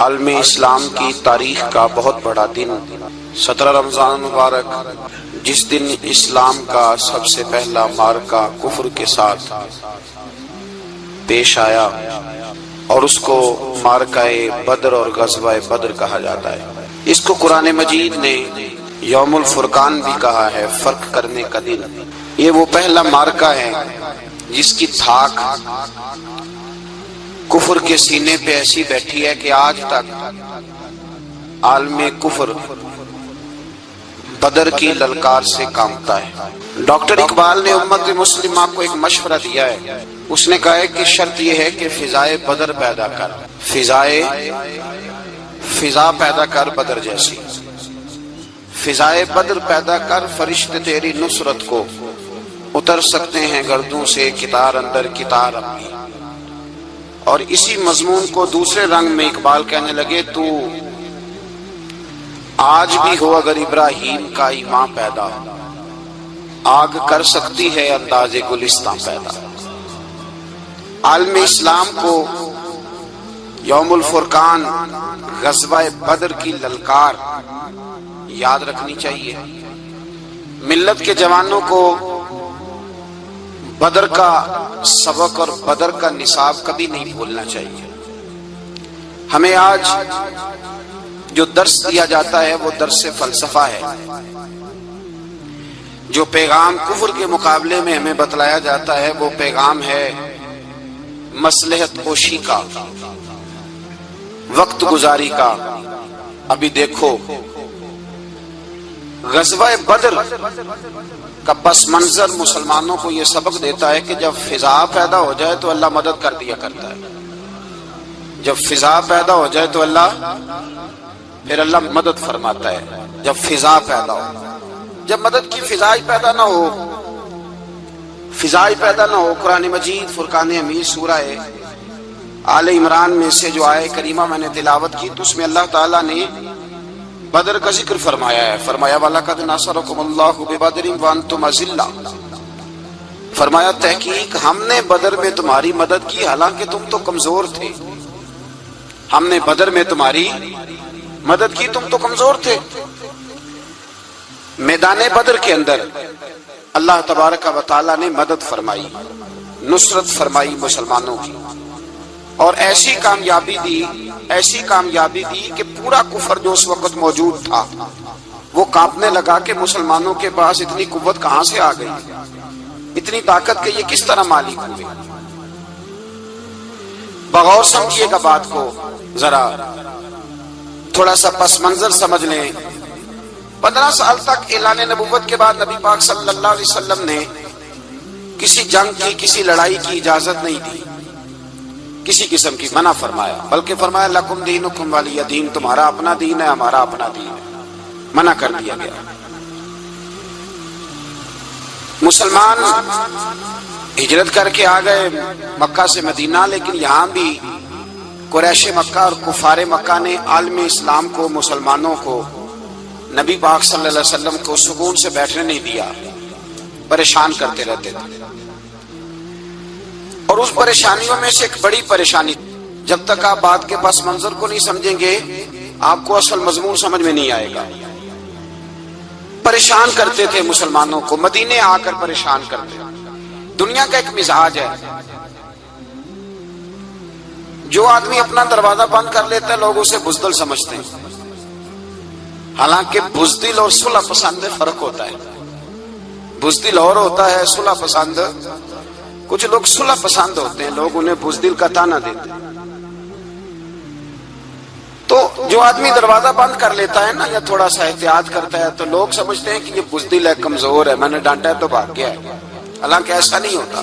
عالم اسلام کی تاریخ کا بہت بڑا دن 17 رمضان مبارک، جس دن اسلام کا سب سے پہلا معرکہ کفر کے ساتھ پیش آیا اور اس کو معرکہ بدر اور غزوہ بدر کہا جاتا ہے۔ اس کو قرآن مجید نے یوم الفرقان بھی کہا ہے، فرق کرنے کا دن۔ یہ وہ پہلا معرکہ ہے جس کی دھاک کفر کے سینے پہ ایسی بیٹھی ہے کہ آج تک عالم کفر بدر کی للکار سے کانپتا ہے۔ ڈاکٹر اقبال نے امت مسلمہ کو ایک مشورہ دیا ہے۔ اس نے کہا ہے کہ شرط یہ ہے کہ فضائے بدر پیدا کر، فضا پیدا کر بدر جیسی، فضائے بدر پیدا کر، فرشتے تیری نصرت کو اتر سکتے ہیں گردوں سے کتار اندر کتار اپنی۔ اور اسی مضمون کو دوسرے رنگ میں اقبال کہنے لگے، تو آج بھی ہو اگر ابراہیم کا ایمان پیدا، آگ کر سکتی ہے انداز گلستان پیدا۔ عالم اسلام کو یوم الفرقان غزوہ بدر کی للکار یاد رکھنی چاہیے۔ ملت کے جوانوں کو بدر کا سبق اور بدر کا نصاب کبھی نہیں بھولنا چاہیے۔ ہمیں آج جو درس دیا جاتا ہے وہ درس فلسفہ ہے۔ جو پیغام کفر کے مقابلے میں ہمیں بتلایا جاتا ہے وہ پیغام ہے مصلحت کوشی کا، وقت گزاری کا۔ ابھی دیکھو غزوہ بدر کا پس منظر مسلمانوں کو یہ سبق دیتا ہے کہ جب فضا پیدا ہو جائے تو اللہ مدد کر دیا کرتا ہے۔ جب فضا پیدا ہو جائے تو پھر اللہ مدد فرماتا ہے۔ جب فضا پیدا ہو، جب مدد کی فضا ہی پیدا نہ ہو، قرآن مجید فرقان حمید سورہ آل عمران میں سے جو آیہ کریمہ میں نے تلاوت کی تو اس میں اللہ تعالیٰ نے بدر کا ذکر فرمایا ہے۔ فرمایا وَلَقَدْ نَصَرَكُمُ اللَّهُ بِبَدْرٍ وَأَنْتُمْ أَذِلَّةٌ، فرمایا تحقیق ہم نے بدر میں تمہاری مدد کی حالانکہ تم تو کمزور تھے۔ ہم نے بدر میں تمہاری مدد کی، تم تو کمزور تھے۔ میدان بدر کے اندر اللہ تبارک و تعالیٰ نے مدد فرمائی، نصرت فرمائی مسلمانوں کی، اور ایسی کامیابی دی کہ پورا کفر جو اس وقت موجود تھا وہ کانپنے لگا کہ مسلمانوں کے پاس اتنی قوت کہاں سے آ گئی، اتنی طاقت کہ یہ کس طرح مالک ہوئے۔ بغور سمجھیے گا بات کو، ذرا تھوڑا سا پس منظر سمجھ لیں۔ 15 سال تک اعلان نبوت کے بعد نبی پاک صلی اللہ علیہ وسلم نے کسی جنگ کی، کسی لڑائی کی اجازت نہیں دی، کسی قسم کی منع فرمایا، بلکہ فرمایا لکم دینکم ولی دین، تمہارا اپنا دین ہے ہمارا اپنا دین ہے، منع کر دیا گیا۔ مسلمان ہجرت کر کے آ گئے مکہ سے مدینہ، لیکن یہاں بھی قریش مکہ اور کفار مکہ نے عالم اسلام کو، مسلمانوں کو، نبی پاک صلی اللہ علیہ وسلم کو سکون سے بیٹھنے نہیں دیا، پریشان کرتے رہتے تھے۔ اور اس پریشانیوں میں سے ایک بڑی پریشانی، جب تک آپ بات کے پس منظر کو نہیں سمجھیں گے آپ کو اصل مضمون سمجھ میں نہیں آئے گا۔ پریشان کرتے تھے مسلمانوں کو، مدینے آ کر پریشان کرتے۔ دنیا کا ایک مزاج ہے، جو آدمی اپنا دروازہ بند کر لیتا ہے لوگ اسے بزدل سمجھتے ہیں، حالانکہ بزدل اور صلح پسند فرق ہوتا ہے۔ بزدل اور ہوتا ہے، صلح پسند، کچھ لوگ صلح پسند ہوتے ہیں، لوگ انہیں بزدل کا طعنہ دیتے ہیں۔ تو جو آدمی دروازہ بند کر لیتا ہے نا، یا تھوڑا سا احتیاط کرتا ہے، تو لوگ سمجھتے ہیں کہ یہ بزدل ہے، کمزور ہے، میں نے ڈانٹا ہے تو بھاگ گیا ہے، حالانکہ ایسا نہیں ہوتا،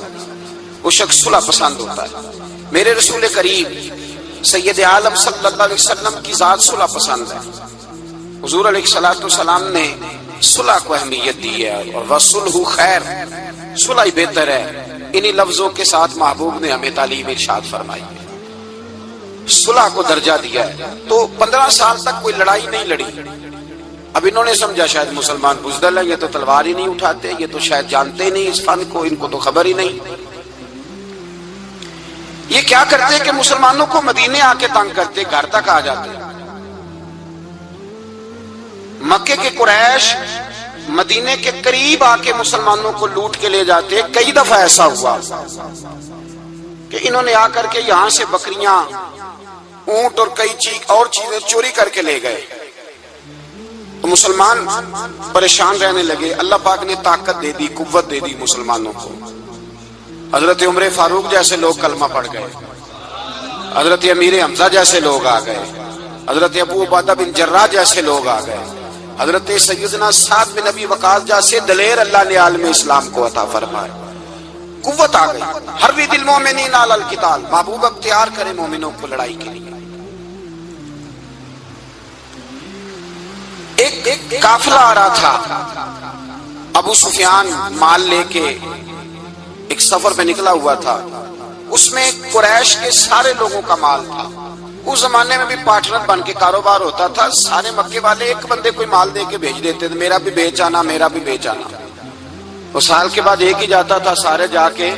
وہ شخص صلح پسند ہوتا ہے۔ میرے رسول کریم سید عالم صلی اللہ علیہ وسلم کی ذات صلح پسند ہے۔ حضور علیہ الصلوۃ والسلام نے صلح کو اہمیت دی ہے، اور وصلح خیر، صلح ہی بہتر ہے۔ انہی لفظوں کے ساتھ محبوب نے ہمیں تعلیم ارشاد فرمائی ہے، صلح کو درجہ دیا ہے۔ تو 15 سال تک کوئی لڑائی نہیں لڑی۔ اب انہوں نے سمجھا شاید مسلمان بزدل ہے، یہ تو تلوار ہی نہیں اٹھاتے، یہ تو شاید جانتے نہیں اس فن کو، ان کو تو خبر ہی نہیں۔ یہ کیا کرتے کہ مسلمانوں کو مدینے آ کے تنگ کرتے، گھر تک آ جاتے۔ مکے کے قریش مدینے کے قریب آ کے مسلمانوں کو لوٹ کے لے جاتے۔ کئی دفعہ ایسا ہوا کہ انہوں نے آ کر کے یہاں سے بکریاں، اونٹ اور کئی چیزیں چوری کر کے لے گئے۔ تو مسلمان پریشان رہنے لگے۔ اللہ پاک نے طاقت دے دی، قوت دے دی مسلمانوں کو۔ حضرت عمر فاروق جیسے لوگ کلمہ پڑھ گئے، حضرت امیر حمزہ جیسے لوگ آ گئے، حضرت ابو عبیدہ بن جراح جیسے لوگ آ گئے، حضرت سیدنا سعد بن ابی وقاص جیسے دلیر اللہ نے عالم اسلام کو عطا فرمائے۔ قوت آ گئی۔ حرِّض المؤمنین علی القتال، محبوب اختیار کرے مومنوں کو لڑائی کے لیے۔ ایک قافلہ آ رہا تھا، ابو سفیان مال لے کے ایک سفر پہ نکلا ہوا تھا، اس میں قریش کے سارے لوگوں کا مال تھا۔ اس زمانے میں بھی پارٹنر بن کے کاروبار ہوتا تھا، سارے مکے والے ایک بندے کوئی مال دے کے بھیج دیتے تھے، میرا بھی بیچ آنا، میرا بھی بیچ آنا۔ تو سال کے بعد ایک ہی جاتا تھا، سارے جا کے۔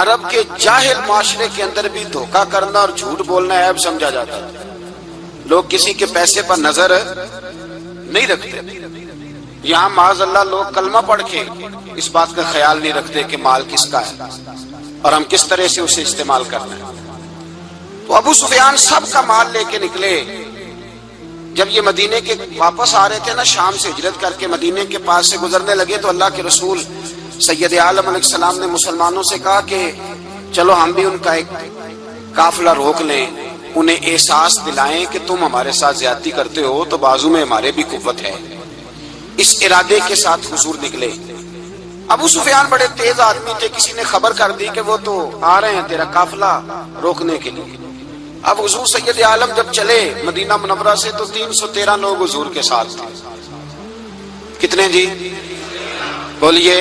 عرب کے جاہل معاشرے کے اندر بھی دھوکہ کرنا اور جھوٹ بولنا عیب سمجھا جاتا تھا۔ لوگ کسی کے پیسے پر نظر نہیں رکھتے۔ یہاں معاذ اللہ لوگ کلمہ پڑھ کے اس بات کا خیال نہیں رکھتے کہ مال کس کا ہے اور ہم کس طرح سے اسے استعمال کرنا ہے۔ تو ابو سفیان سب کا مال لے کے نکلے۔ جب یہ مدینے کے واپس آ رہے تھے نا، شام سے ہجرت کر کے مدینے کے پاس سے گزرنے لگے، تو اللہ کے رسول سید عالم علیہ السلام نے مسلمانوں سے کہا کہ چلو ہم بھی ان کا ایک قافلہ روک لیں، انہیں احساس دلائیں کہ تم ہمارے ساتھ زیادتی کرتے ہو تو بازو میں ہمارے بھی قوت ہے۔ اس ارادے کے ساتھ حضور نکلے۔ ابو سفیان بڑے تیز آدمی تھے، کسی نے خبر کر دی کہ وہ تو آ رہے ہیں تیرا قافلہ روکنے کے لیے۔ اب حضور سید عالم جب چلے مدینہ منورہ سے تو 313 لوگ حضور کے ساتھ تھے۔ کتنے جی؟ بولیے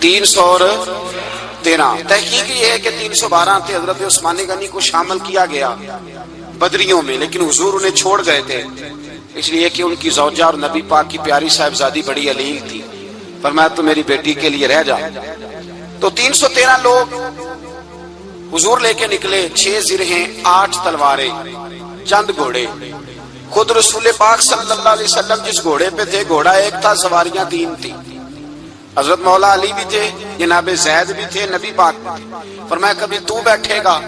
313۔ تحقیق یہ ہے کہ 312 تھے۔ حضرت عثمان غنی کو شامل کیا گیا بدریوں میں، لیکن حضور انہیں چھوڑ گئے تھے، اس لیے کہ ان کی زوجہ اور نبی پاک کی پیاری صاحبزادی بڑی علیل تھی۔ فرمایا تو میری بیٹی کے لیے رہ جا۔ تو 313 لوگ حضور لے کے نکلے، 6 زرہیں، 8 تلواریں، چند گھوڑے۔ خود رسول پاک صلی اللہ علیہ وسلم جس گھوڑے پہ تھے، گھوڑا ایک تھا، سواریاں 3 تھی۔ حضرت مولا علی بھی تھے، جناب زید بھی تھے، نبی پاک بھی تھے۔ فرمایا کبھی تو بیٹھے گا،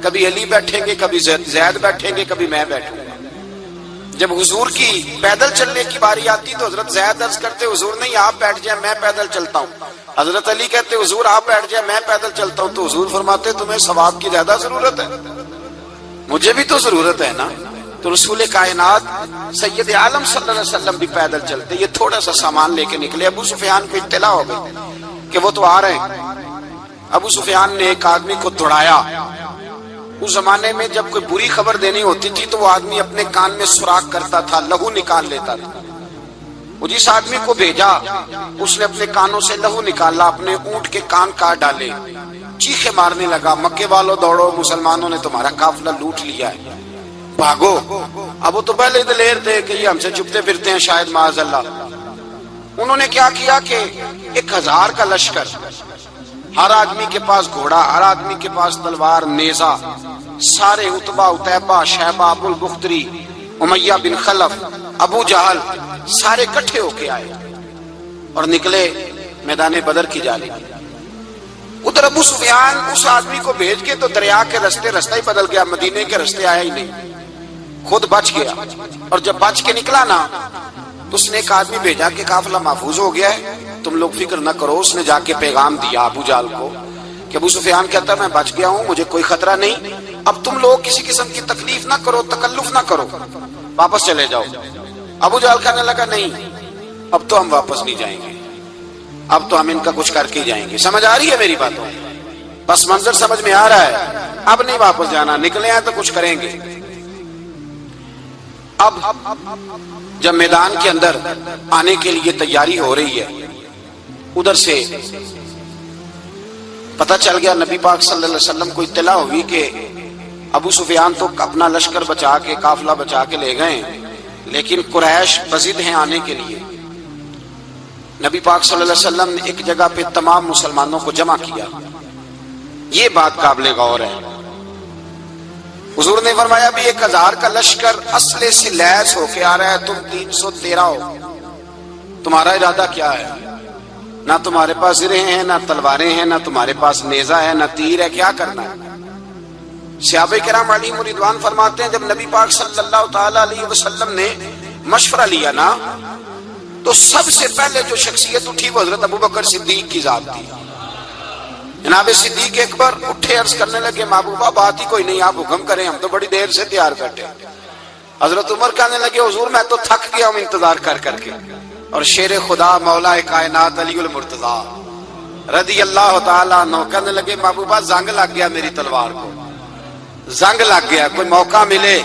کبھی علی بیٹھیں گے، کبھی زید بیٹھیں گے، کبھی میں بیٹھوں گا۔ جب حضور کی پیدل چلنے کی باری آتی تو حضرت زید عرض کرتے حضور نہیں آپ بیٹھ جائیں، میں پیدل چلتا ہوں۔ حضرت علی کہتے حضور آپ بیٹھ جائیں، میں پیدل چلتا ہوں۔ تو حضور فرماتے تمہیں ثواب کی زیادہ ضرورت ہے، مجھے بھی تو ضرورت ہے نا۔ تو رسول کائنات سید عالم صلی اللہ علیہ وسلم بھی پیدل چلتے، یہ تھوڑا سا سامان لے کے نکلے۔ ابو سفیان کو اطلاع ہو گئی کہ وہ تو آ رہے ہیں۔ ابو سفیان نے ایک آدمی کو دوڑایا۔ اس زمانے میں جب کوئی بری خبر دینی ہوتی تھی تو وہ آدمی اپنے کان میں سوراخ کرتا تھا، لہو نکال لیتا تھا۔ وہ جس آدمی کو بھیجا اس نے اپنے کانوں سے لہو نکالا، اپنے اونٹ کے کان کاٹ ڈالے، چیخے مارنے لگا، مکے والوں دوڑو، مسلمانوں نے تمہارا قافلہ لوٹ لیا ہے، بھاگو۔ اب وہ تو پہلے دلیر تھے کہ یہ ہم سے چھپتے پھرتے ہیں شاید معاذ اللہ۔ انہوں نے کیا کیا کہ 1000 کا لشکر، ہر آدمی کے پاس گھوڑا، ہر آدمی کے پاس تلوار، نیزہ، سارے عتبہ، عتیبہ، شیبہ، ابو البختری، امیہ بن خلف، ابو جہل، سارے اکٹھے ہو کے آئے اور نکلے میدان بدر کی جانب۔ ادھر ابو سفیان اس آدمی کو بھیج کے تو دریا کے رستہ ہی بدل گیا، مدینے کے رستے آیا ہی نہیں، خود بچ گیا۔ اور جب بچ کے نکلا نا تو اس نے ایک آدمی بھیجا کہ قافلہ محفوظ ہو گیا ہے، تم لوگ فکر نہ کرو۔ اس نے جا کے پیغام دیا ابو جہل کو کہ ابو سفیان کہتا میں بچ گیا ہوں، مجھے کوئی خطرہ نہیں، اب تم لوگ کسی قسم کی تکلیف نہ کرو، تکلف نہ کرو، واپس چلے جاؤ۔ ابو جہل کہنے لگا نہیں، اب تو ہم واپس نہیں جائیں گے، اب تو ہم ان کا کچھ کر کے جائیں گے۔ سمجھ آ رہی ہے میری باتوں؟ بس منظر سمجھ میں آ رہا ہے، اب نہیں واپس جانا، نکلے ہیں تو کچھ کریں گے۔ اب جب میدان کے اندر آنے کے لیے تیاری ہو رہی ہے، ادھر سے پتہ چل گیا، نبی پاک صلی اللہ علیہ وسلم کو اطلاع ہوئی کہ ابو سفیان تو اپنا لشکر بچا کے، قافلہ بچا کے لے گئے، لیکن قریش بضد ہیں آنے کے لیے۔ نبی پاک صلی اللہ علیہ وسلم نے ایک جگہ پہ تمام مسلمانوں کو جمع کیا یہ بات قابل غور ہے۔ حضور نے فرمایا بھی 1000 کا لشکر اسلحے سے لیس ہو کے آ رہا ہے، تم 313 ہو، تمہارا ارادہ کیا ہے؟ نہ تمہارے پاس زرہیں ہیں، نہ تلواریں ہیں، نہ تمہارے پاس نیزہ ہے، نہ تیر ہے، کیا کرنا ہے؟ صحابہ کرام علیہم رضوان فرماتے ہیں جب نبی پاک صلی اللہ تعالی علیہ وسلم نے مشورہ لیا نا تو سب سے پہلے جو شخصیت اٹھی وہ حضرت ابوبکر صدیق کی ذات تھی۔ جناب صدیق اکبر اٹھے، عرض کرنے لگے محبوبہ بات ہی کوئی نہیں، آپ حکم کریں، ہم تو بڑی دیر سے تیار کرتے۔ حضرت عمر کہنے لگے حضور میں تو تھک گیا ہوں انتظار کر کر کے۔ اور شیر خدا مولا کائنات علی المرتضیٰ رضی اللہ تعالیٰ عنہ کہنے لگے محبوبہ زنگ لگ گیا میری تلوار کو، زنگ لگ گیا، کوئی موقع ملے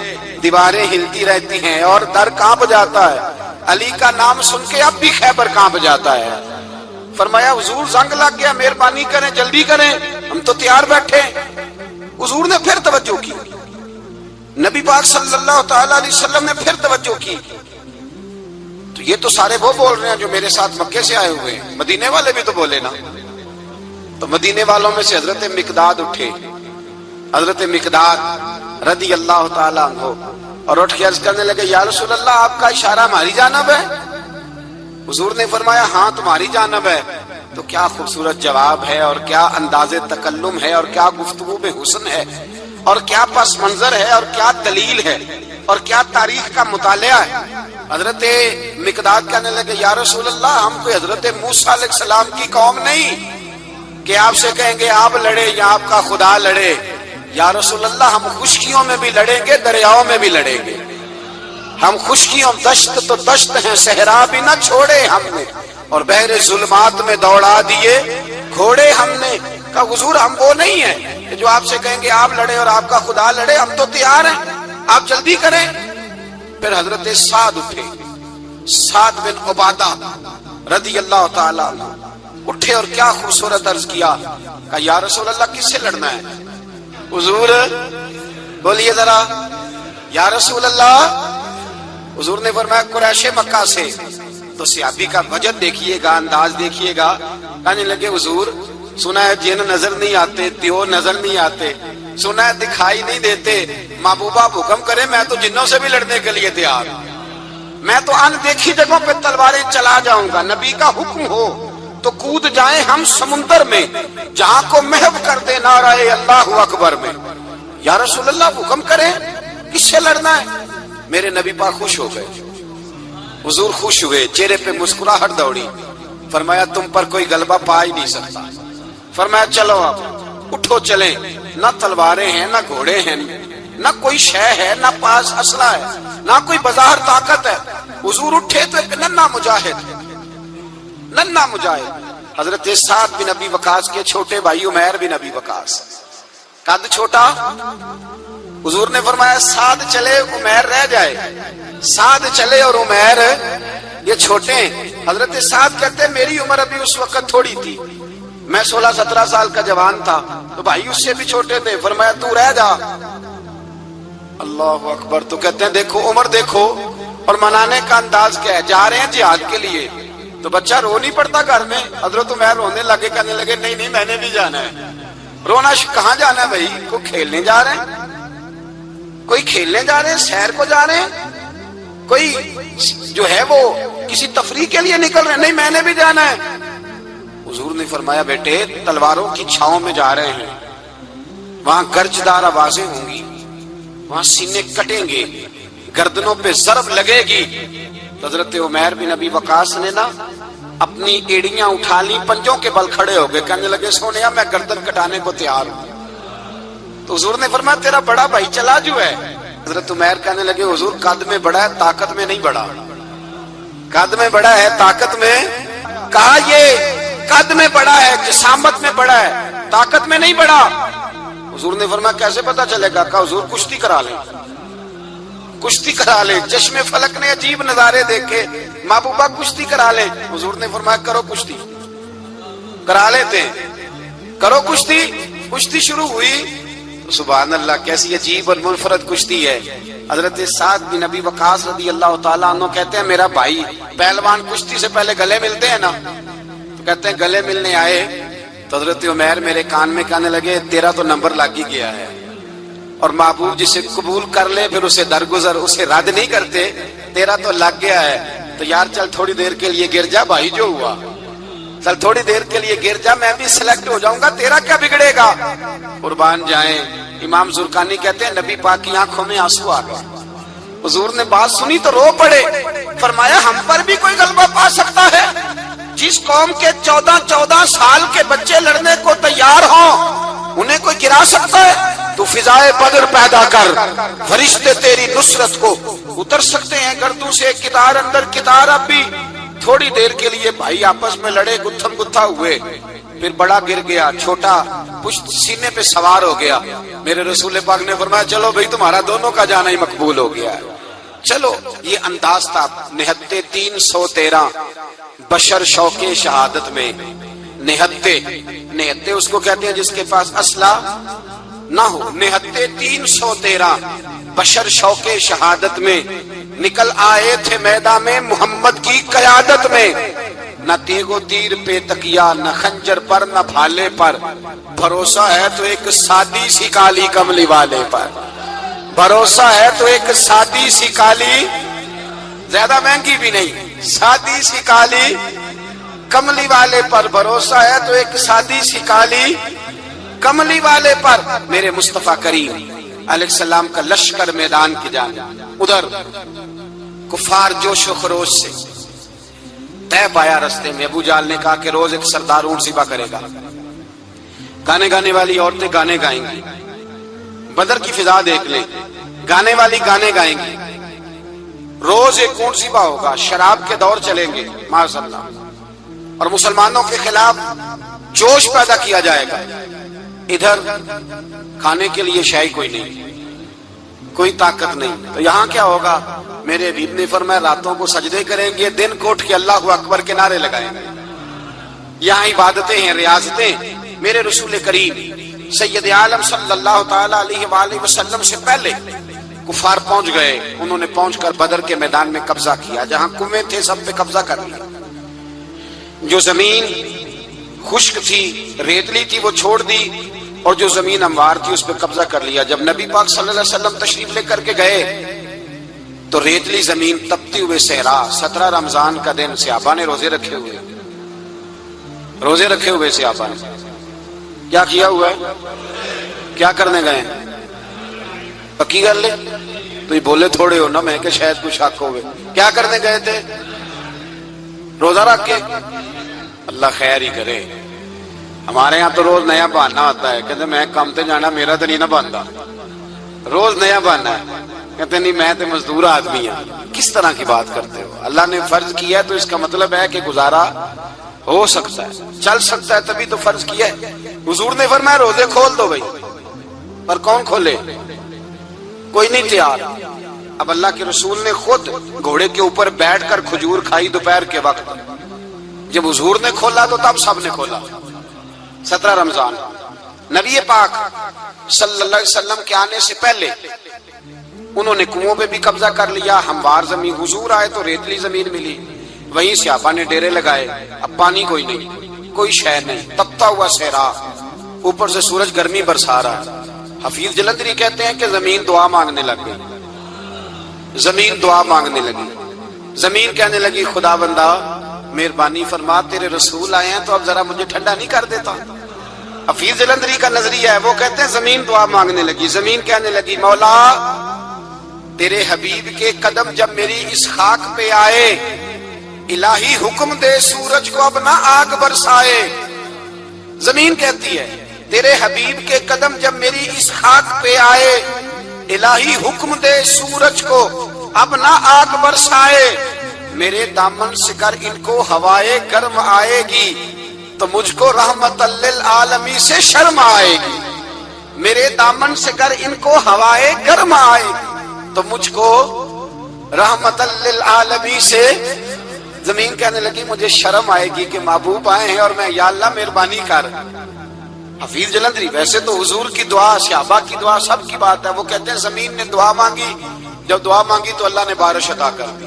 دیواریں ہلتی رہتی ہیں اور در کانپ جاتا ہے، علی کا نام سن کے اب بھی خیبر کانپ جاتا ہے۔ فرمایا حضور زنگ لگ گیا، مہربانی کریں جلدی کریں، ہم تو تیار بیٹھے۔ حضور نے پھر توجہ کی، نبی پاک صلی اللہ تعالی علیہ وسلم نے پھر توجہ کی، تو یہ تو سارے وہ بول رہے ہیں جو میرے ساتھ مکے سے آئے ہوئے ہیں، مدینے والے بھی تو بولے نا۔ تو مدینے والوں میں سے حضرت مقداد اٹھے، حضرت مقداد رضی اللہ تعالیٰ عنہ، اور اٹھ کے عرض کرنے لگے یا رسول اللہ آپ کا اشارہ ہماری جانب ہے؟ حضور نے فرمایا ہاں تمہاری جانب ہے۔ تو کیا خوبصورت جواب ہے، اور کیا انداز تکلم ہے، اور کیا گفتگو میں حسن ہے، اور کیا پس منظر ہے، اور کیا دلیل ہے، اور کیا تاریخ کا مطالعہ ہے۔ حضرت مقداد کہنے لگے یا رسول اللہ ہم کوئی حضرت موسیٰ علیہ السلام کی قوم نہیں کہ آپ سے کہیں گے آپ لڑے یا آپ کا خدا لڑے۔ یا رسول اللہ ہم خشکیوں میں بھی لڑیں گے، دریاؤں میں بھی لڑیں گے، ہم خشکیوں دشت تو دشت ہیں، صحرا بھی نہ چھوڑے ہم نے، اور بحر ظلمات میں دوڑا دیے گھوڑے ہم نے۔ کہا حضور ہم وہ نہیں ہیں کہ جو آپ سے کہیں گے آپ لڑے اور آپ کا خدا لڑے، ہم تو تیار ہیں، آپ جلدی کریں۔ پھر حضرت سعد اٹھے، سعد بن عبادہ رضی اللہ تعالیٰ عنہ اٹھے اور کیا خوبصورت عرض کیا، کہا یا رسول اللہ کس سے لڑنا ہے؟ حضور بولیے ذرا یا رسول اللہ۔ حضور نے فرمایا قریش مکہ سے۔ تو صحابی کا وجد دیکھیے گا، انداز دیکھیے گا، کہنے لگے حضور سنا ہے جن نظر نہیں آتے، دیو نظر نہیں آتے، سنا ہے دکھائی نہیں دیتے، محبوبہ حکم کرے میں تو جنوں سے بھی لڑنے کے لیے تیار، میں تو ان دیکھی جگہوں پہ تلواریں چلا جاؤں گا، نبی کا حکم ہو تو کود جائیں ہم سمندر میں جہاں کو محو کر دے نعرہ اللہ اکبر میں۔ یا رسول اللہ حکم کریں کس سے لڑنا ہے؟ میرے نبی پاک خوش ہو گئے، حضور خوش ہوئے، چہرے پہ مسکراہٹ دوڑی، فرمایا تم پر کوئی غلبہ پا ہی نہیں سکتا۔ فرمایا چلو آپ اٹھو چلیں، نہ تلواریں ہیں، نہ گھوڑے ہیں، نہ کوئی شے ہے، نہ پاس اسلحہ ہے، نہ کوئی بظاہر طاقت ہے۔ حضور اٹھے تو ایک ننھا مجاہد حضرت سعد بن ابی وقاص کے چھوٹے بھائی عمیر بن ابی وقاص، قد چھوٹا۔ حضور نے فرمایا سعد چلے عمیر رہ جائے، سعد چلے اور عمیر یہ چھوٹے ہیں۔ حضرت سعد کہتے ہیں میری عمر ابھی اس وقت تھوڑی تھی، میں 16-17 سال کا جوان تھا، تو بھائی اس سے بھی چھوٹے تھے، فرمایا تو رہ جا۔ اللہ اکبر۔ تو کہتے ہیں دیکھو عمر دیکھو، اور منانے کا انداز کیا ہے، جا رہے ہیں جہاد کے لیے، تو بچہ رو نہیں پڑتا گھر میں۔ حضرت عمیر رونے لگے، کہنے لگے نہیں نہیں میں نے بھی جانا ہے۔ رونا کہاں جانا ہے بھائی؟ کوئی کھیلنے جا رہے ہیں، کوئی کھیلنے جا رہے ہیں، سیر کو جا رہے ہیں، کوئی جو ہے وہ کسی تفریح کے لیے نکل رہے ہیں، نہیں میں نے بھی جانا ہے۔ حضور نے فرمایا بیٹے تلواروں کی چھاؤں میں جا رہے ہیں، وہاں گرجدار آوازیں ہوں گی، وہاں سینے کٹیں گے، گردنوں پہ ضرب لگے گی۔ حضرت عمیر بن ابی وقاص نے نا اپنی ایڑیاں اٹھا لی، پنجوں کے بل کھڑے ہو گئے، کہنے لگے سونیا میں گردن کٹانے کو تیار ہوں۔ تو حضور نے فرمایا تیرا بڑا بھائی چلا جو ہے۔ حضرت عمیر کہنے لگے حضور قد میں بڑا ہے، طاقت میں نہیں بڑا، قد میں بڑا ہے طاقت میں۔ کہا یہ قد میں بڑا ہے، جسامت میں بڑا ہے، طاقت میں نہیں بڑا۔ حضور نے فرمایا کیسے پتا چلے گا؟ کہا حضور کشتی کرا لیں، کشتی کرا لیں۔ چشم فلک نے عجیب نظارے دیکھے، محبوبہ کشتی کرا لیں۔ حضور نے فرمایا کرو کشتی، کرا لیتے ہیں، کرو کشتی۔ کشتی شروع ہوئی، سبحان اللہ کیسی عجیب اور منفرد کشتی ہے۔ حضرت سعد بن ابی وقاص رضی اللہ تعالیٰ عنہ کہتے ہیں میرا بھائی پہلوان کشتی سے پہلے گلے ملتے ہیں نا، تو کہتے ہیں گلے ملنے آئے، تو حضرت عمیر میرے کان میں کہنے لگے تیرا تو نمبر لگ ہی گیا ہے، اور محبوب جسے قبول کر لے پھر اسے درگزر اسے رد نہیں کرتے، تیرا تو لگ گیا ہے، تو یار چل تھوڑی دیر کے لیے گر جا بھائی، جو ہوا چل تھوڑی دیر کے لیے گر جا، میں بھی سلیکٹ ہو جاؤں گا، تیرا کیا بگڑے گا؟ قربان جائیں، امام زرقانی کہتے ہیں نبی پاک کی آنکھوں میں آنسو آ گئے، حضور نے بات سنی تو رو پڑے، فرمایا ہم پر بھی کوئی غلبہ پا سکتا ہے؟ جس قوم کے 14 سال کے بچے لڑنے کو تیار ہوں انہیں کوئی گرا سکتا ہے؟ تو فضائے بدر پیدا کر، فرشتے تیری نصرت کو اتر سکتے ہیں گردوں سے، کتار اندر کتار۔ اب بھی تھوڑی دیر کے لیے بھائی آپس میں لڑے، گتھم گتھا ہوئے، پھر بڑا گر گیا، چھوٹا پشت سینے پہ سوار ہو گیا، میرے رسول پاک نے فرمایا چلو بھائی تمہارا دونوں کا جانا ہی مقبول ہو گیا ہے، چلو۔ یہ انداز تھا نہتے 313 بشر شوق شہادت میں، نہتے اس کو کہتے ہیں جس کے پاس اسلحہ نہ ہو، نہتے 313 بشر شوق شہادت میں نکل آئے تھے میدان میں محمد کی قیادت میں، نہ تیغ و تیر پہ تکیا، نہ خنجر پر نہ بھالے پر، بھروسہ ہے تو ایک سادی سی کالی کملی والے پر، بھروسہ ہے تو ایک سادی سی کالی، زیادہ مہنگی بھی نہیں، سادی سی کالی کملی والے پر، بھروسہ ہے تو ایک سادی سی کالی کملی والے پر۔ میرے مصطفیٰ کریم علیہ السلام کا لشکر میدان کی جانب، ادھر کفار جوش و خروش سے طے پایا رستے میں۔ ابو جہل نے کہا کہ روز ایک سردار اونٹ ذبح کرے گا، گانے گانے والی عورتیں گانے گائیں گی، بدر کی فضا دیکھ لیں، گانے والی گانے گائیں گی، روز ایک اونٹ ذبح ہوگا، شراب کے دور چلیں گے معاذ اللہ، اور مسلمانوں کے خلاف جوش پیدا کیا جائے گا۔ ادھر کھانے کے لیے شے کوئی نہیں، کوئی طاقت نہیں، تو یہاں کیا ہوگا؟ میرے حبیب نے فرمایا راتوں کو سجدے کریں گے، دن کو اٹھ کے اللہ اکبر کے نعرے لگائیں گے، یہاں عبادتیں ہیں، ریاضتیں۔ میرے رسول کریم سید عالم صلی اللہ تعالی علیہ وآلہ وسلم سے پہلے کفار پہنچ گئے، انہوں نے پہنچ کر بدر کے میدان میں قبضہ کیا، جہاں کنویں تھے سب پہ قبضہ کر لیا، جو زمین خشک تھی ریتلی تھی وہ چھوڑ دی، اور جو زمین ہموار تھی اس پہ قبضہ کر لیا۔ جب نبی پاک صلی اللہ علیہ وسلم تشریف لے کر کے گئے تو ریتلی زمین تپتی ہوئے صحرا، 17 رمضان کا دن، صحابہ نے روزے رکھے ہوئے صحابہ نے کیا کیا ہوا ہے؟ کیا کرنے گئے؟ پکی کر لے تو یہ بولے تھوڑے ہو نا میں کہ شاید کچھ شک ہوئے، کیا کرنے گئے تھے؟ روزہ رکھ کے، اللہ خیر ہی کرے۔ ہمارے یہاں تو روز نیا بہانا ہوتا ہے، کہتے میں کام تے جانا، میرا تو نہیں نہ بنتا، روز نیا بہانا ہے، کہتے نہیں میں تو مزدور آدمی ہوں۔ کس طرح کی بات کرتے ہو؟ اللہ نے فرض کیا ہے تو اس کا مطلب ہے کہ گزارا ہو سکتا ہے، چل سکتا ہے، تبھی تو فرض کیا ہے۔ حضور نے فرمایا روزے کھول دو بھائی، پر کون کھولے؟ کوئی نہیں تیار۔ اب اللہ کے رسول نے خود گھوڑے کے اوپر بیٹھ کر کھجور کھائی دوپہر کے وقت، جب حضور نے کھولا تو تب سب نے کھولا۔ 17 رمضان نبی پاک صلی اللہ علیہ وسلم کے آنے سے پہلے انہوں نے کنووں پہ بھی قبضہ کر لیا، ہموار زمین، حضور آئے تو ریتلی زمین ملی، وہیں صحابہ نے ڈیرے لگائے، اب پانی کوئی نہیں، کوئی شے نہیں، تپتا ہوا صحرا، اوپر سے سورج گرمی برسا رہا۔ حفیظ جلندری کہتے ہیں کہ زمین دعا مانگنے لگ گئی، زمین دعا مانگنے لگی، زمین کہنے لگی خدا بندہ مہربانی فرما، تیرے رسول آئے ہیں تو اب ذرا مجھے ٹھنڈا نہیں کر دیتا؟ حفیظ جلندری کا نظریہ ہے، وہ کہتے ہیں زمین دعا مانگنے لگی، زمین کہنے لگی مولا تیرے حبیب کے قدم جب میری اس خاک پہ آئے، الہی حکم دے سورج کو اب نہ آگ برسائے۔ زمین کہتی ہے تیرے حبیب کے قدم جب میری اس خاک پہ آئے، الہی حکم دے سورج کو اب نہ آگ برسائے، میرے دامن سے کر ان کو ہوائے گرم آئے گی تو مجھ کو رحمت للعالمین سے شرم آئے گی، میرے دامن سے کر ان کو ہوائے گرم آئے گی تو مجھ کو رحمت للعالمین سے۔ زمین کہنے لگی مجھے شرم آئے گی کہ محبوب آئے ہیں اور میں یا اللہ مہربانی کر۔ حفیظ جلندری ویسے تو حضور کی دعا، صحابہ کی دعا سب کی بات ہے، وہ کہتے ہیں زمین نے دعا مانگی، جب دعا مانگی تو اللہ نے بارش عطا کر دی۔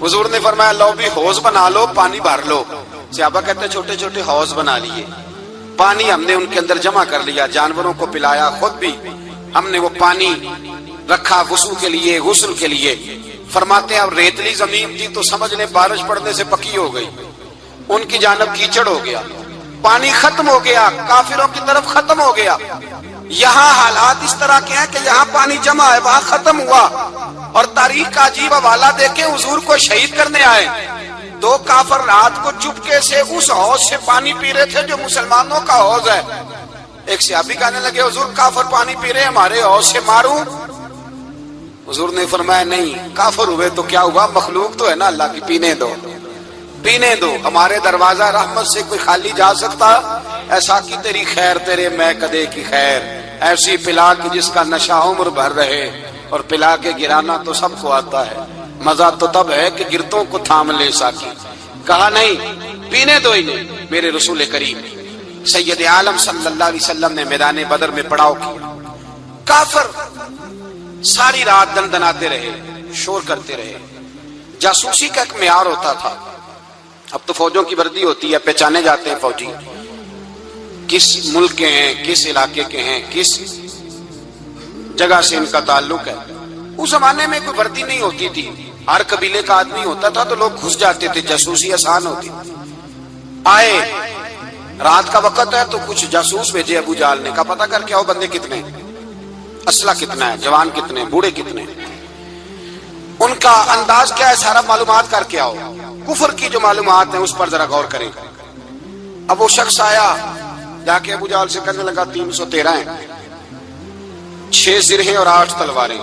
حضور نے فرمایا لو بھی حوض بنا لو، پانی بھر لو۔ صحابہ کہتے ہیں چھوٹے چھوٹے حوض بنا لیے، پانی ہم نے ان کے اندر جمع کر لیا، جانوروں کو پلایا، خود بھی ہم نے وہ پانی رکھا وضو کے لیے، غسل کے لیے۔ فرماتے ہیں اب ریتلی زمین تھی تو سمجھ لیں بارش پڑنے سے پکی ہو گئی، ان کی جانب کیچڑ ہو گیا، پانی ختم ہو گیا، کافروں کی طرف ختم ہو گیا۔ یہاں حالات اس طرح کے ہیں کہ یہاں پانی جمع ہے، وہاں ختم ہوا۔ اور تاریخ کا عجیب حوالہ دیکھیں، حضور کو شہید کرنے آئے دو کافر رات کو چپکے سے اس حوض سے پانی پی رہے تھے جو مسلمانوں کا حوض ہے۔ ایک صحابی کہنے لگے حضور کافر پانی پی رہے ہیں، ہمارے حوض سے ماروں؟ حضور نے فرمایا نہیں، کافر ہوئے تو کیا ہوا، مخلوق تو ہے نا اللہ کی، پینے دو پینے دو، ہمارے دروازہ رحمت سے کوئی خالی جا سکتا؟ ایسا کی تیری خیر تیرے میں کدے کی خیر، ایسی پلا کی جس کا نشہ عمر بھر رہے، اور پلا کے گرانا تو سب کو آتا ہے، مزہ تو تب ہے کہ گرتوں کو تھام لے ساکی۔ کہا نہیں، پینے دو انہیں۔ میرے رسول کریم سید عالم صلی اللہ علیہ وسلم نے میدان بدر میں پڑاؤ کیا، کافر ساری رات دندناتے رہے، شور کرتے رہے۔ جاسوسی کا ایک معیار ہوتا تھا، اب تو فوجوں کی وردی ہوتی ہے، پہچانے جاتے ہیں فوجی کس ملک کے ہیں، کس علاقے کے ہیں، کس جگہ سے ان کا تعلق ہے۔ اس زمانے میں کوئی وردی نہیں ہوتی تھی، ہر قبیلے کا آدمی ہوتا تھا تو لوگ گھس جاتے تھے، جاسوسی آسان ہوتی۔ آئے رات کا وقت ہے تو کچھ جاسوس بھیجے ابو جہل نے، کہا پتہ کر کے آؤ بندے کتنے، اسلحہ کتنا ہے، جوان کتنے، بوڑھے کتنے، ان کا انداز کیا ہے، سارا معلومات کر کے آؤ۔ کفر کی جو معلومات ہیں اس پر ذرا غور کریں۔ اب وہ شخص آیا، جا کے ابو جہل سے کہنے لگا 313 ہیں، 6 زرہیں اور 8 تلواریں،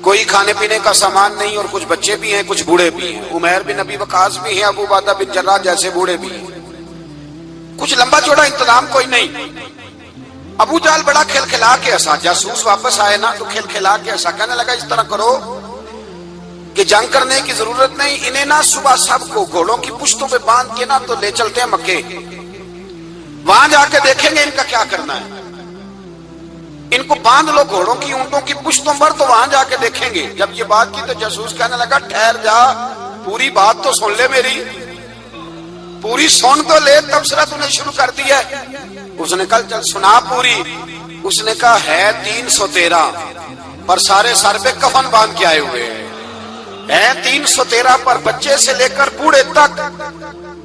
کوئی کھانے پینے کا سامان نہیں، اور کچھ بچے بھی ہیں، کچھ بوڑھے بھی ہیں، عمیر بن ابی وقاص بھی ہیں، ابو عبیدہ بن جراح جیسے بوڑھے بھی ہیں، کچھ لمبا چوڑا انتظام کوئی نہیں۔ ابو جہل بڑا کھل کھلا کے ہنسا، جاسوس واپس آئے نا تو کھل کھلا کے ہنسا، کہنے لگا اس طرح کرو کہ جنگ کرنے کی ضرورت نہیں، انہیں نا صبح سب کو گھوڑوں کی پشتوں پہ باندھ کے نا تو لے چلتے ہیں مکے، وہاں جا کے دیکھیں گے ان کا کیا کرنا ہے، ان کو باندھ لو گھوڑوں کی اونٹوں کی پشتوں پر تو وہاں جا کے دیکھیں گے۔ جب یہ بات کی تو جاسوس کہنے لگا ٹھہر جا، پوری بات تو سن لے، میری پوری سن تو لے، تبصرہ تو نے شروع کر دی ہے۔ اس نے کہا چل سنا پوری۔ اس نے کہا ہے 313 پر سارے سر پہ کفن باندھ کے آئے ہوئے ہیں، 313 پر بچے سے لے کر بوڑھے تک،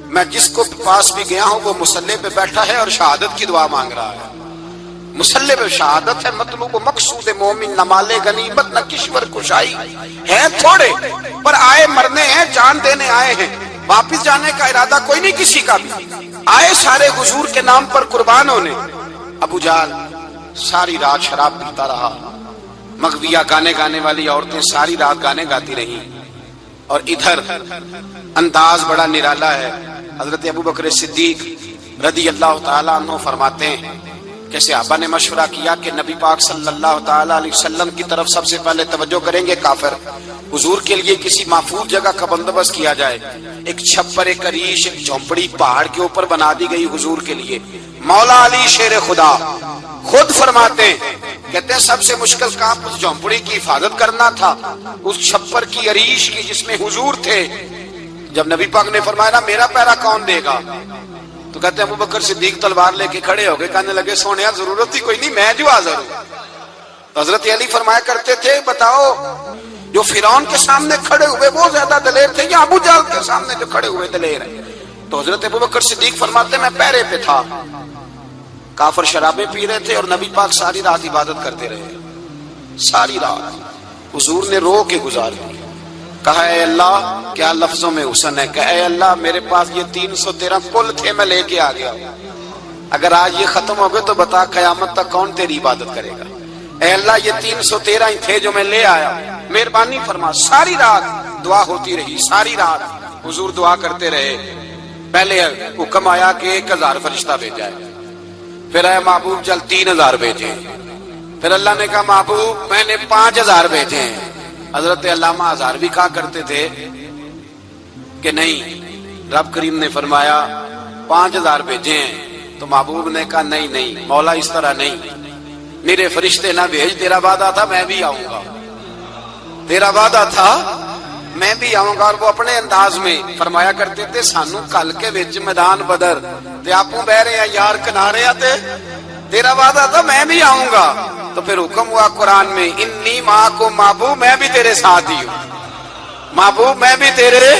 میں جس کو پاس بھی گیا ہوں وہ مسلح پہ بیٹھا ہے اور شہادت کی دعا مانگ رہا ہے۔ مسلح پہ شہادت ہے، مطلوب و مقصود مومن نہ مال غنیمت نہ کشور کشائی، ہیں تھوڑے پر آئے مرنے ہیں، جان دینے آئے ہیں، واپس جانے کا ارادہ کوئی نہیں کسی کا بھی، آئے سارے حضور کے نام پر قربان ہونے۔ ابو جہل ساری رات شراب پیتا رہا، مغویہ گانے گانے والی عورتیں ساری رات گانے گاتی رہیں، اور ادھر انداز بڑا نرالا ہے۔ حضرت ابوبکر صدیق رضی اللہ تعالیٰ عنہ فرماتے ہیں کہ صحابہ نے مشورہ کیا کہ نبی پاک صلی اللہ تعالیٰ علیہ وسلم کی طرف سب سے پہلے توجہ کریں گے کافر، حضور کے لیے کسی محفوظ جگہ کا بندوبست کیا جائے، ایک چھپر، ایک عریش، ایک جھونپڑی پہاڑ کے اوپر بنا دی گئی حضور کے لیے۔ مولا علی شیر خدا خود فرماتے ہیں، کہتے ہیں سب سے مشکل کام اس جھونپڑی کی حفاظت کرنا تھا، اس چھپر کی، عریش کی جس میں حضور تھے۔ جب نبی پاک نے فرمایا نا میرا پیرا کون دے گا، تو کہتے ہیں ابوبکر صدیق تلوار لے کے کھڑے ہو گئے، کہنے لگے سونیا ضرورت ہی کوئی نہیں، میں جو حاضر ہوں۔ تو حضرت علی فرمایا کرتے تھے بتاؤ جو فرعون کے سامنے کھڑے ہوئے وہ زیادہ دلیر تھے یا ابو جہل کے سامنے جو کھڑے ہوئے دلیر ہیں؟ تو حضرت ابوبکر صدیق فرماتے میں پہرے پہ تھا، کافر شرابیں پی رہے تھے اور نبی پاک ساری رات عبادت کرتے رہے، ساری رات حضور نے رو کے گزار دی۔ کہا اے اللہ، کیا لفظوں میں حسن ہے، کہ اے اللہ میرے پاس یہ 313 کل تھے، میں لے کے آ گیا، اگر آج یہ ختم ہو گئے تو بتا قیامت تک کون تیری عبادت کرے گا۔ اے اللہ یہ 313 ہی تھے جو میں لے آیا، مہربانی فرما۔ ساری رات دعا ہوتی رہی، ساری رات حضور دعا کرتے رہے۔ پہلے حکم آیا کہ 1000 فرشتہ بھیجا ہے، پھر اے محبوب جل 3000 بھیجے، پھر اللہ نے کہا محبوب میں نے 5000 بھیجے ہیں۔ حضرت علامہ ہزار بھی کہا کرتے تھے کہ نہیں، رب کریم نے فرمایا 5000 بھیجے ہیں، تو محبوب نے کہا نہیں نہیں مولا اس طرح نہیں، میرے فرشتے نہ بھیج، تیرا وعدہ تھا میں بھی آؤں گا، تیرا وعدہ تھا میں بھی آؤں گا. اور وہ اپنے انداز میں فرمایا کرتے تھے سانو کل کے وچ میدان بدر تے آپوں بہ رہے ہیں یار کنارے تے تیرا وعدہ تھا میں بھی آؤں گا. تو پھر حکم ہوا قرآن میں انی معکم محبوب میں بھی تیرے ساتھ ہی ہوں. محبوب میں بھی تیرے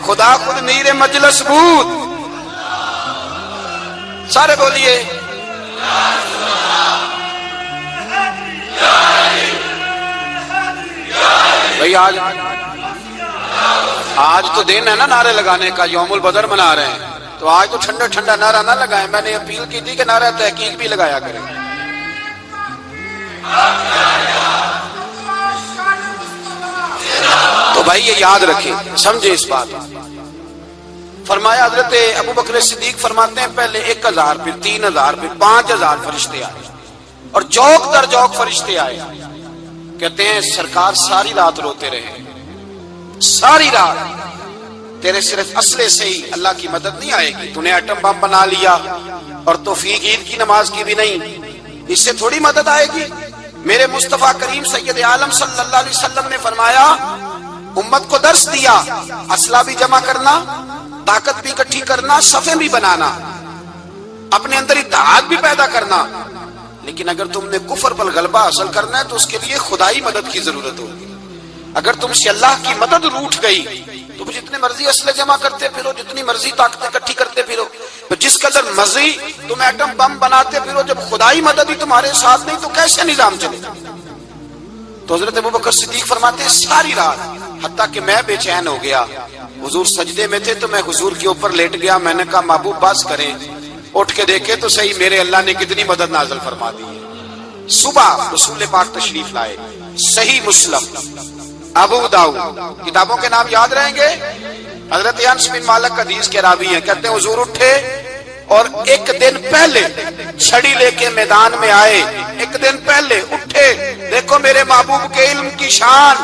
خدا خود میر مجلس بود. سارے بولیے بھائی آج تو دن ہے نا نعرے لگانے کا, یوم البدر منا رہے ہیں تو آج تو ٹھنڈا ٹھنڈا نعرہ نہ لگائیں. میں نے اپیل کی تھی کہ نعرہ تحقیق بھی لگایا کریں. تو بھائی یہ یاد رکھیں, سمجھے اس بات. فرمایا حضرت ابو بکر صدیق فرماتے ہیں پہلے 1000 پھر 3000 پھر 5000 فرشتے آئے اور جوک در جوک فرشتے آئے. کہتے ہیں سرکار ساری رات روتے رہے, ساری رات. تیرے صرف اسلحے سے ہی اللہ کی مدد نہیں آئے گی. تو نے ایٹم بم بنا لیا اور توفیق عید کی نماز کی بھی نہیں, اس سے تھوڑی مدد آئے گی. میرے مصطفیٰ کریم سید عالم صلی اللہ علیہ وسلم نے فرمایا امت کو درس دیا اسلحہ بھی جمع کرنا, طاقت بھی اکٹھی کرنا, صفیں بھی بنانا, اپنے اندر اتحاد بھی پیدا کرنا. لیکن اگر تم نے کفر پر غلبہ حاصل کرنا ہے تو اس کے لیے خدائی مدد کی ضرورت ہوگی. اگر تم سے اللہ کی مدد روٹ گئی تو جتنے مرضی اسلحے جمع کرتے پھرو, جتنی مرضی طاقتیں اکٹھی کرتے پھرو, جس قدر مرضی تم ایٹم بم بناتے پھرو, جب خدائی مدد ہی تمہارے ساتھ نہیں تو کیسے نظام چلے گا. تو حضرت ابوبکر صدیق فرماتے ہیں ساری رات حتیٰ کہ میں بے چین ہو گیا. حضور سجدے میں تھے تو میں حضور کے اوپر لیٹ گیا. میں نے کہا محبوب بس کریں, اٹھ کے دیکھے تو صحیح میرے اللہ نے کتنی مدد نازل فرما دی ہے. صبح رسول پاک تشریف لائے. صحیح مسلم, ابو داؤد, کتابوں کے نام یاد رہیں گے. حضرت انس بن مالک حدیث کے راوی ہیں, کہتے ہیں حضور اٹھے اور ایک دن پہلے چھڑی لے کے میدان میں آئے. ایک دن پہلے اٹھے, دیکھو میرے محبوب کے علم کی شان.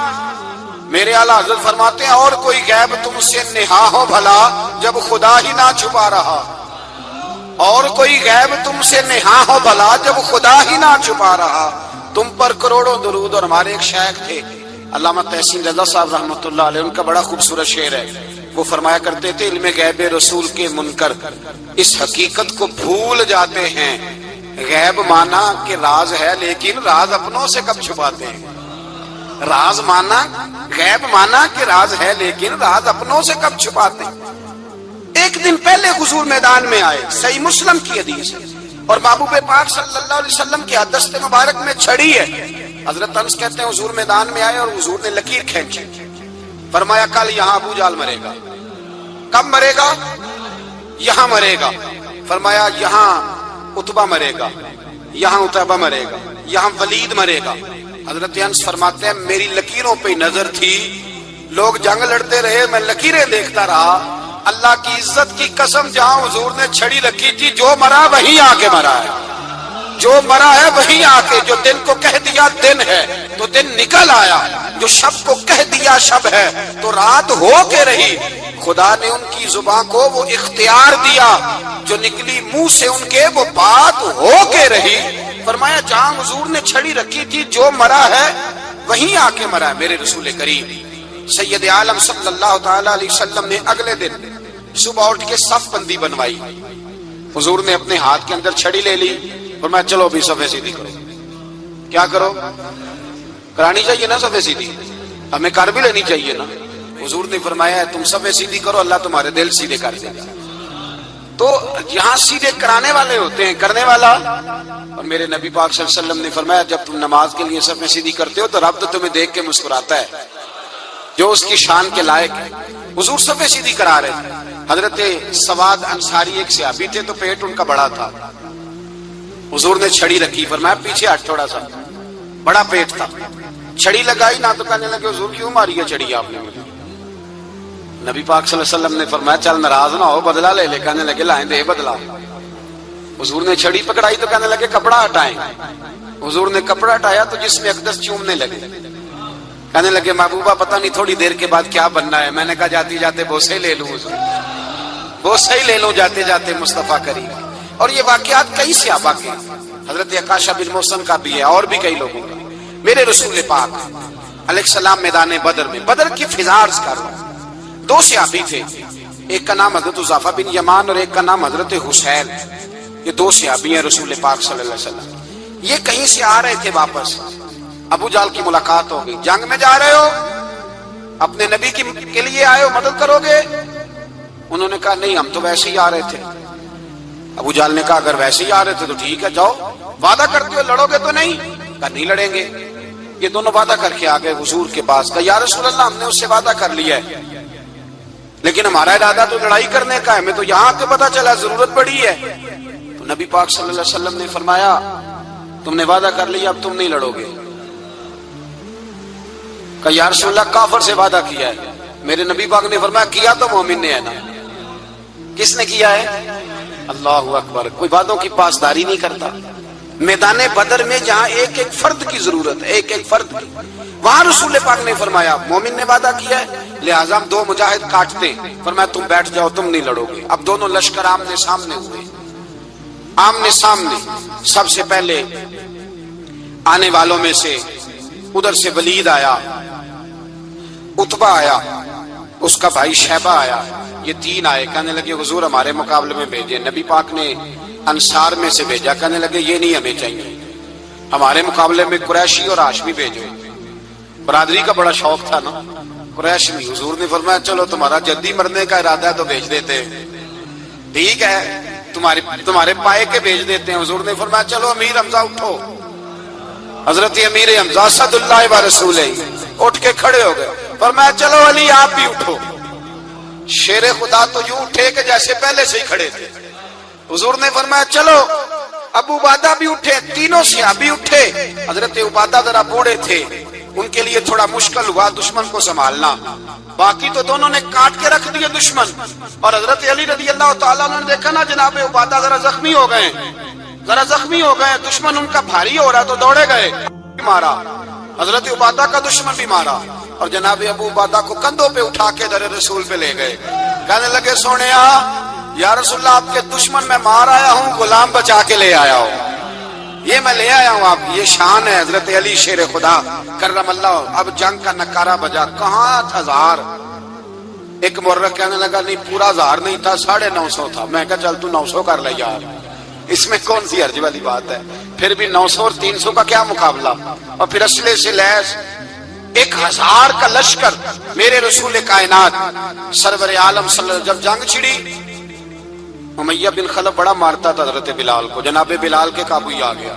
میرے اعلیٰ حضرت فرماتے ہیں اور کوئی غیب تم سے نہا ہو بھلا جب خدا ہی نہ چھپا رہا. اور کوئی غیب تم سے نہا ہو بھلا جب خدا ہی نہ چھپا رہا. تم پر کروڑوں درود. اور ہمارے ایک شیخ تھے علامہ تحسین رضا صاحب رحمۃ اللہ علیہ, ان کا بڑا خوبصورت شعر ہے. وہ فرمایا کرتے تھے علم غیب رسول کے منکر اس حقیقت کو بھول جاتے ہیں. غیب مانا کہ راز ہے لیکن راز اپنوں سے کب چھپاتے ہیں. راز مانا, غیب مانا کہ راز ہے لیکن راز اپنوں سے کب چھپاتے ہیں. ایک دن پہلے حضور میدان میں آئے, صحیح مسلم کی حدیث ہے. اور محبوب پاک صلی اللہ علیہ وسلم کے دست مبارک میں چھڑی ہے. حضرت انس کہتے ہیں حضور میدان میں آئے اور حضور نے لکیر کھینچی. فرمایا کل یہاں ابو جال مرے گا. کب مرے گا؟ یہاں مرے گا. فرمایا یہاں عتبہ مرے گا, یہاں عتبہ مرے گا, یہاں ولید مرے گا. حضرت انس فرماتے ہیں میری لکیروں پہ نظر تھی, لوگ جنگ لڑتے رہے, میں لکیریں دیکھتا رہا. اللہ کی عزت کی قسم جہاں حضور نے چھڑی رکھی تھی جو مرا وہیں آ کے مرا ہے, جو مرا ہے وہیں آ کے. جو دن کو کہہ دیا دن ہے تو دن نکل آیا, جو شب کو کہہ دیا شب ہے تو رات ہو کے رہی. خدا نے ان کی زبان کو وہ اختیار دیا, جو نکلی منہ سے ان کے وہ بات ہو کے رہی. فرمایا جہاں حضور نے چھڑی رکھی تھی جو مرا ہے وہیں آ کے مرا ہے میرے رسول کریم سید عالم صلی اللہ تعالی علیہ وسلم نے. اگلے دن صبح اٹھ کے صف بندی بنوائی. حضور نے اپنے ہاتھ کے اندر چھڑی لے لی, فرمایا چلو بھی صفیں سیدھی کرو. کیا کرو؟ کرانی چاہیے نا صفیں سیدھی, ہمیں کر بھی لینی چاہیے نا. حضور نے فرمایا تم صفیں سیدھی کرو, اللہ تمہارے دل سیدھے کر دے گا. تو یہاں سیدھے کرانے والے ہوتے ہیں, کرنے والا. اور میرے نبی پاک صلی اللہ علیہ وسلم نے فرمایا جب تم نماز کے لیے صفیں سیدھی کرتے ہو تو رب تو تمہیں دیکھ کے مسکراتا ہے جو اس کی شان کے لائق ہے. حضور صفیں سیدھی کرا رہے تھے. حضرت سواد انصاری ایک صحابی تھے تو پیٹ ان کا بڑا تھا. حضور نے چھڑی رکھی, فرمایا پیچھے ہٹ تھوڑا سا, بڑا پیٹ تھا. چھڑی لگائی نہ تو کہنے لگے حضور کیوں ماری ہے چھڑی آپ نے مجھے. نبی پاک صلی اللہ علیہ وسلم نے فرمایا چل ناراض نہ ہو, بدلہ لے لے. کہنے لگے لائیں دے بدلہ. حضور نے چھڑی پکڑائی تو کہنے لگے کپڑا ہٹائیں. حضور نے کپڑا ہٹایا تو جسم اقدس چومنے لگے. کہنے لگے محبوبہ پتہ نہیں تھوڑی دیر کے بعد کیا بننا ہے. میں نے کہا جاتی جاتے بوسے لے لوں حضور, بوسے ہی لے لوں جاتے جاتے مصطفیٰ کریم. اور یہ واقعات کئی صحابہ کے, حضرت عکاشہ بن محسن کا بھی ہے اور بھی کئی لوگوں کا. میرے رسول پاک علیہ السلام میدان بدر میں، بدر کی فضا عرض کر رہا ہوں، دو صحابی تھے، ایک کا نام حضرت حذیفہ بن یمان اور ایک کا نام حضرت حسین، یہ دو صحابی ہیں رسول پاک صلی اللہ علیہ وسلم۔ یہ کہیں سے آ رہے تھے واپس، ابو جہل کی ملاقات ہو گئی، جنگ میں جا رہے ہو، اپنے نبی کے لیے آئے ہو، مدد کرو گے؟ انہوں نے کہا نہیں، ہم تو ویسے ہی آ رہے تھے۔ ابو جہل نے کہا اگر ویسے ہی آ رہے تھے تو ٹھیک ہے، جاؤ، وعدہ کرتے ہو لڑو گے تو نہیں؟ کہا نہیں لڑیں گے۔ یہ دونوں وعدہ کر کے آ گئے حضور کے پاس، کہا یا رسول اللہ ہم نے اس سے وعدہ کر لیا ہے، لیکن ہمارا ارادہ تو لڑائی کرنے کا ہے، ہمیں تو یہاں کے پتا چلا ضرورت پڑی ہے۔ تو نبی پاک صلی اللہ علیہ وسلم نے فرمایا تم نے وعدہ کر لیا، اب تم نہیں لڑو گے۔ کہا یا رسول اللہ کافر سے وعدہ کیا ہے۔ میرے نبی پاک نے فرمایا کیا تو مومن نے ہے نا۔ کس نے کیا ہے؟ اللہ اکبر۔ کوئی وعدوں کی پاسداری نہیں کرتا۔ میدان بدر میں جہاں ایک ایک فرد کی ضرورت ہے، ایک ایک فرد کی، وہاں رسول پاک نے فرمایا مومن نے وعدہ کیا ہے، لہٰذا ہم دو مجاہد کاٹتے، فرمایا تم بیٹھ جاؤ، تم نہیں لڑو گے۔ اب دونوں لشکر آمنے سامنے ہوئے، آمنے سامنے۔ سب سے پہلے آنے والوں میں سے ادھر سے ولید آیا، عتبہ آیا، اس کا بھائی شیبہ آیا، یہ تین آئے، کہنے لگے حضور ہمارے مقابلے میں بھیجے۔ نبی پاک نے انصار میں سے بھیجا، کہنے لگے یہ نہیں ہمیں چاہیے، ہمارے مقابلے میں قریشی اور ہاشمی بھیجو۔ برادری کا بڑا شوق تھا نا، قریش میں۔ حضور نے فرمایا چلو تمہارا جلدی مرنے کا ارادہ ہے تو بھیج دیتے، ٹھیک ہے تمہارے پائے کے بھیج دیتے ہیں۔ حضور نے فرمایا چلو امیر حمزہ اٹھو۔ حضرت امیر حمزہ اسد اللہ و رسولہ اٹھ کے کھڑے ہو گئے، فرمایا چلو علی آپ بھی اٹھو۔ شیر خدا تو یوں اٹھے کہ جیسے پہلے سے ہی کھڑے تھے۔ حضور نے فرمایا چلو، ابو عبادہ بھی اٹھے، تینوں صحابی اٹھے۔ حضرت عبادہ ذرا بوڑھے تھے، ان کے لیے تھوڑا مشکل ہوا دشمن کو سنبھالنا، باقی تو دونوں نے کاٹ کے رکھ دیا دشمن۔ اور حضرت علی رضی اللہ تعالیٰ نے دیکھا نا جناب عبادہ ذرا زخمی ہو گئے، دشمن ان کا بھاری ہو رہا تو دوڑے گئے، مارا، حضرت عبادہ کا دشمن بھی مارا، اور جناب ابو عبادہ کو کندھوں پہ اٹھا کے در رسول پہ لے گئے۔ کہنے لگے سونیا یا رسول اللہ آپ کے دشمن میں مار آیا ہوں، غلام بچا کے لے آیا ہوں، یہ میں لے آیا ہوں آپ کی، یہ شان ہے حضرت علی شیر خدا کرم اللہ۔ اب جنگ کا نکارہ بجا، کہاں تھا ہزار؟ ایک مورخ کہنے لگا نہیں پورا ہزار نہیں تھا، 950 تھا۔ میں کہا چل تو 900 کر لے یار، اس میں کون سی حرج والی بات ہے؟ پھر بھی 900 اور 300 کا کیا مقابلہ؟ اور پھر اسلحے سے لیس 1000 کا لشکر میرے رسول کائنات سرور عالم صلی اللہ علیہ وسلم۔ جب جنگ چھڑی، امیہ بن خلف بڑا مارتا تھا حضرت بلال کو، جناب بلال کے قابو ہی آ گیا،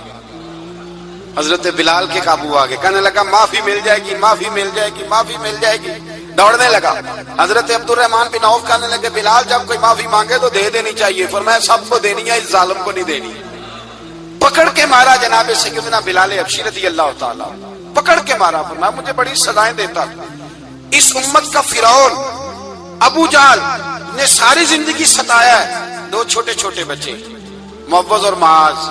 حضرت بلال کے قابو آ گئے۔ کہنے لگا معافی مل جائے گی، معافی مل جائے گی، معافی مل جائے گی، دوڑنے لگا۔ حضرت عبد الرحمن بن عوف کہنے لگے بلال جب کوئی معافی مانگے تو دے دینی چاہیے، فرمایا سب کو دینی ہے، اس ظالم کو نہیں دینی۔ پکڑ کے مارا جناب سیدنا بلال حبشی رضی اللہ تعالیٰ، پکڑ کے مارا، فرمایا مجھے بڑی سزائیں دیتا تھا۔ اس امت کا فرعون ابو جہل نے ساری زندگی ستایا ہے۔ دو چھوٹے چھوٹے بچے معوذ اور معاذ،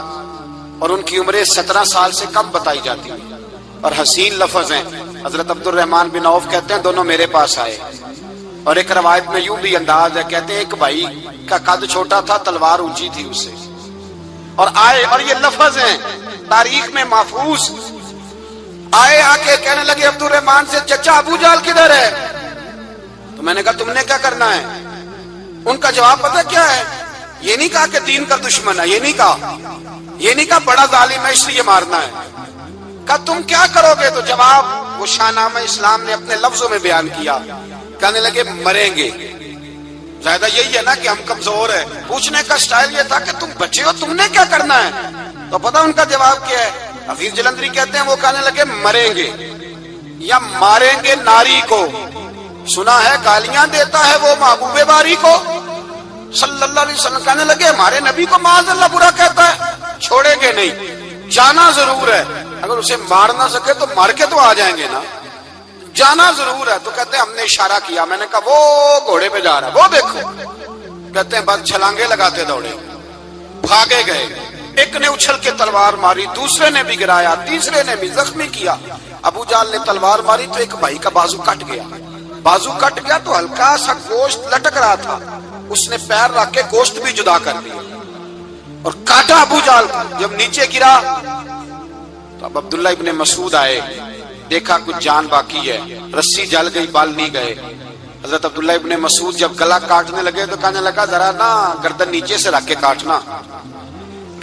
اور ان کی عمریں 17 سال سے کم بتائی جاتی ہیں، اور حسین لفظ ہیں۔ حضرت عبد الرحمن بن عوف کہتے ہیں دونوں میرے پاس آئے، اور ایک روایت میں یوں بھی انداز ہے، کہتے ہیں ایک بھائی کا قد چھوٹا تھا، تلوار اونچی تھی اس سے، اور آئے، اور یہ لفظ ہیں تاریخ میں محفوظ، آئے آ کے کہنے لگے عبد الرحمن سے چچا ابو جہل کدھر ہے؟ تو میں نے کہا تم نے کیا کرنا ہے؟ ان کا جواب پتہ کیا ہے؟ یہ نہیں کہا کہ دین کا دشمن ہے، یہ نہیں کہا بڑا ظالم ہے اس لیے مارنا ہے، کہا تم کیا کرو گے؟ تو جواب وہ شاہ نامہ اسلام نے اپنے لفظوں میں بیان کیا، کہنے لگے مریں گے۔ زیادہ یہی ہے نا کہ ہم کمزور ہیں، پوچھنے کا سٹائل یہ تھا کہ تم بچے ہو، تم نے کیا کرنا ہے؟ تو پتہ ان کا جواب کیا ہے؟ حفیظ جلندری کہتے ہیں وہ کہنے لگے مریں گے یا ماریں گے ناری کو، سنا ہے گالیاں دیتا ہے وہ محبوب باری کو صلی اللہ علیہ وسلم۔ کہنے لگے ہمارے نبی کو معاذ اللہ برا کہتا ہے، چھوڑیں گے نہیں، جانا ضرور ہے، اگر اسے مار نہ سکے تو مار کے تو آ جائیں گے نا، جانا ضرور ہے۔ تو کہتے ہیں ہم نے اشارہ کیا، میں نے کہا وہ گھوڑے پہ جا رہا ہے وہ دیکھو، کہتے ہیں بس چھلانگے لگاتے دوڑے، بھاگے گئے، ایک نے اچھل کے تلوار ماری، دوسرے نے بھی گرایا، تیسرے نے بھی زخمی کیا۔ ابو جہل نے تلوار ماری تو ایک بھائی کا بازو کٹ گیا، بازو کٹ گیا تو ہلکا سا گوشت لٹک رہا تھا، اس نے پیر رکھ کے گوشت بھی جدا کر دیا اور کاٹا ابو جہل کو۔ جب نیچے گرا تو اب عبداللہ ابن مسعود آئے، دیکھا کچھ جان باقی ہے، رسی جل گئی، بال نہیں گئے۔ حضرت عبداللہ ابن مسعود جب گلا کاٹنے لگے تو کہنے لگا ذرا نا گردن نیچے سے رکھ کے کاٹنا،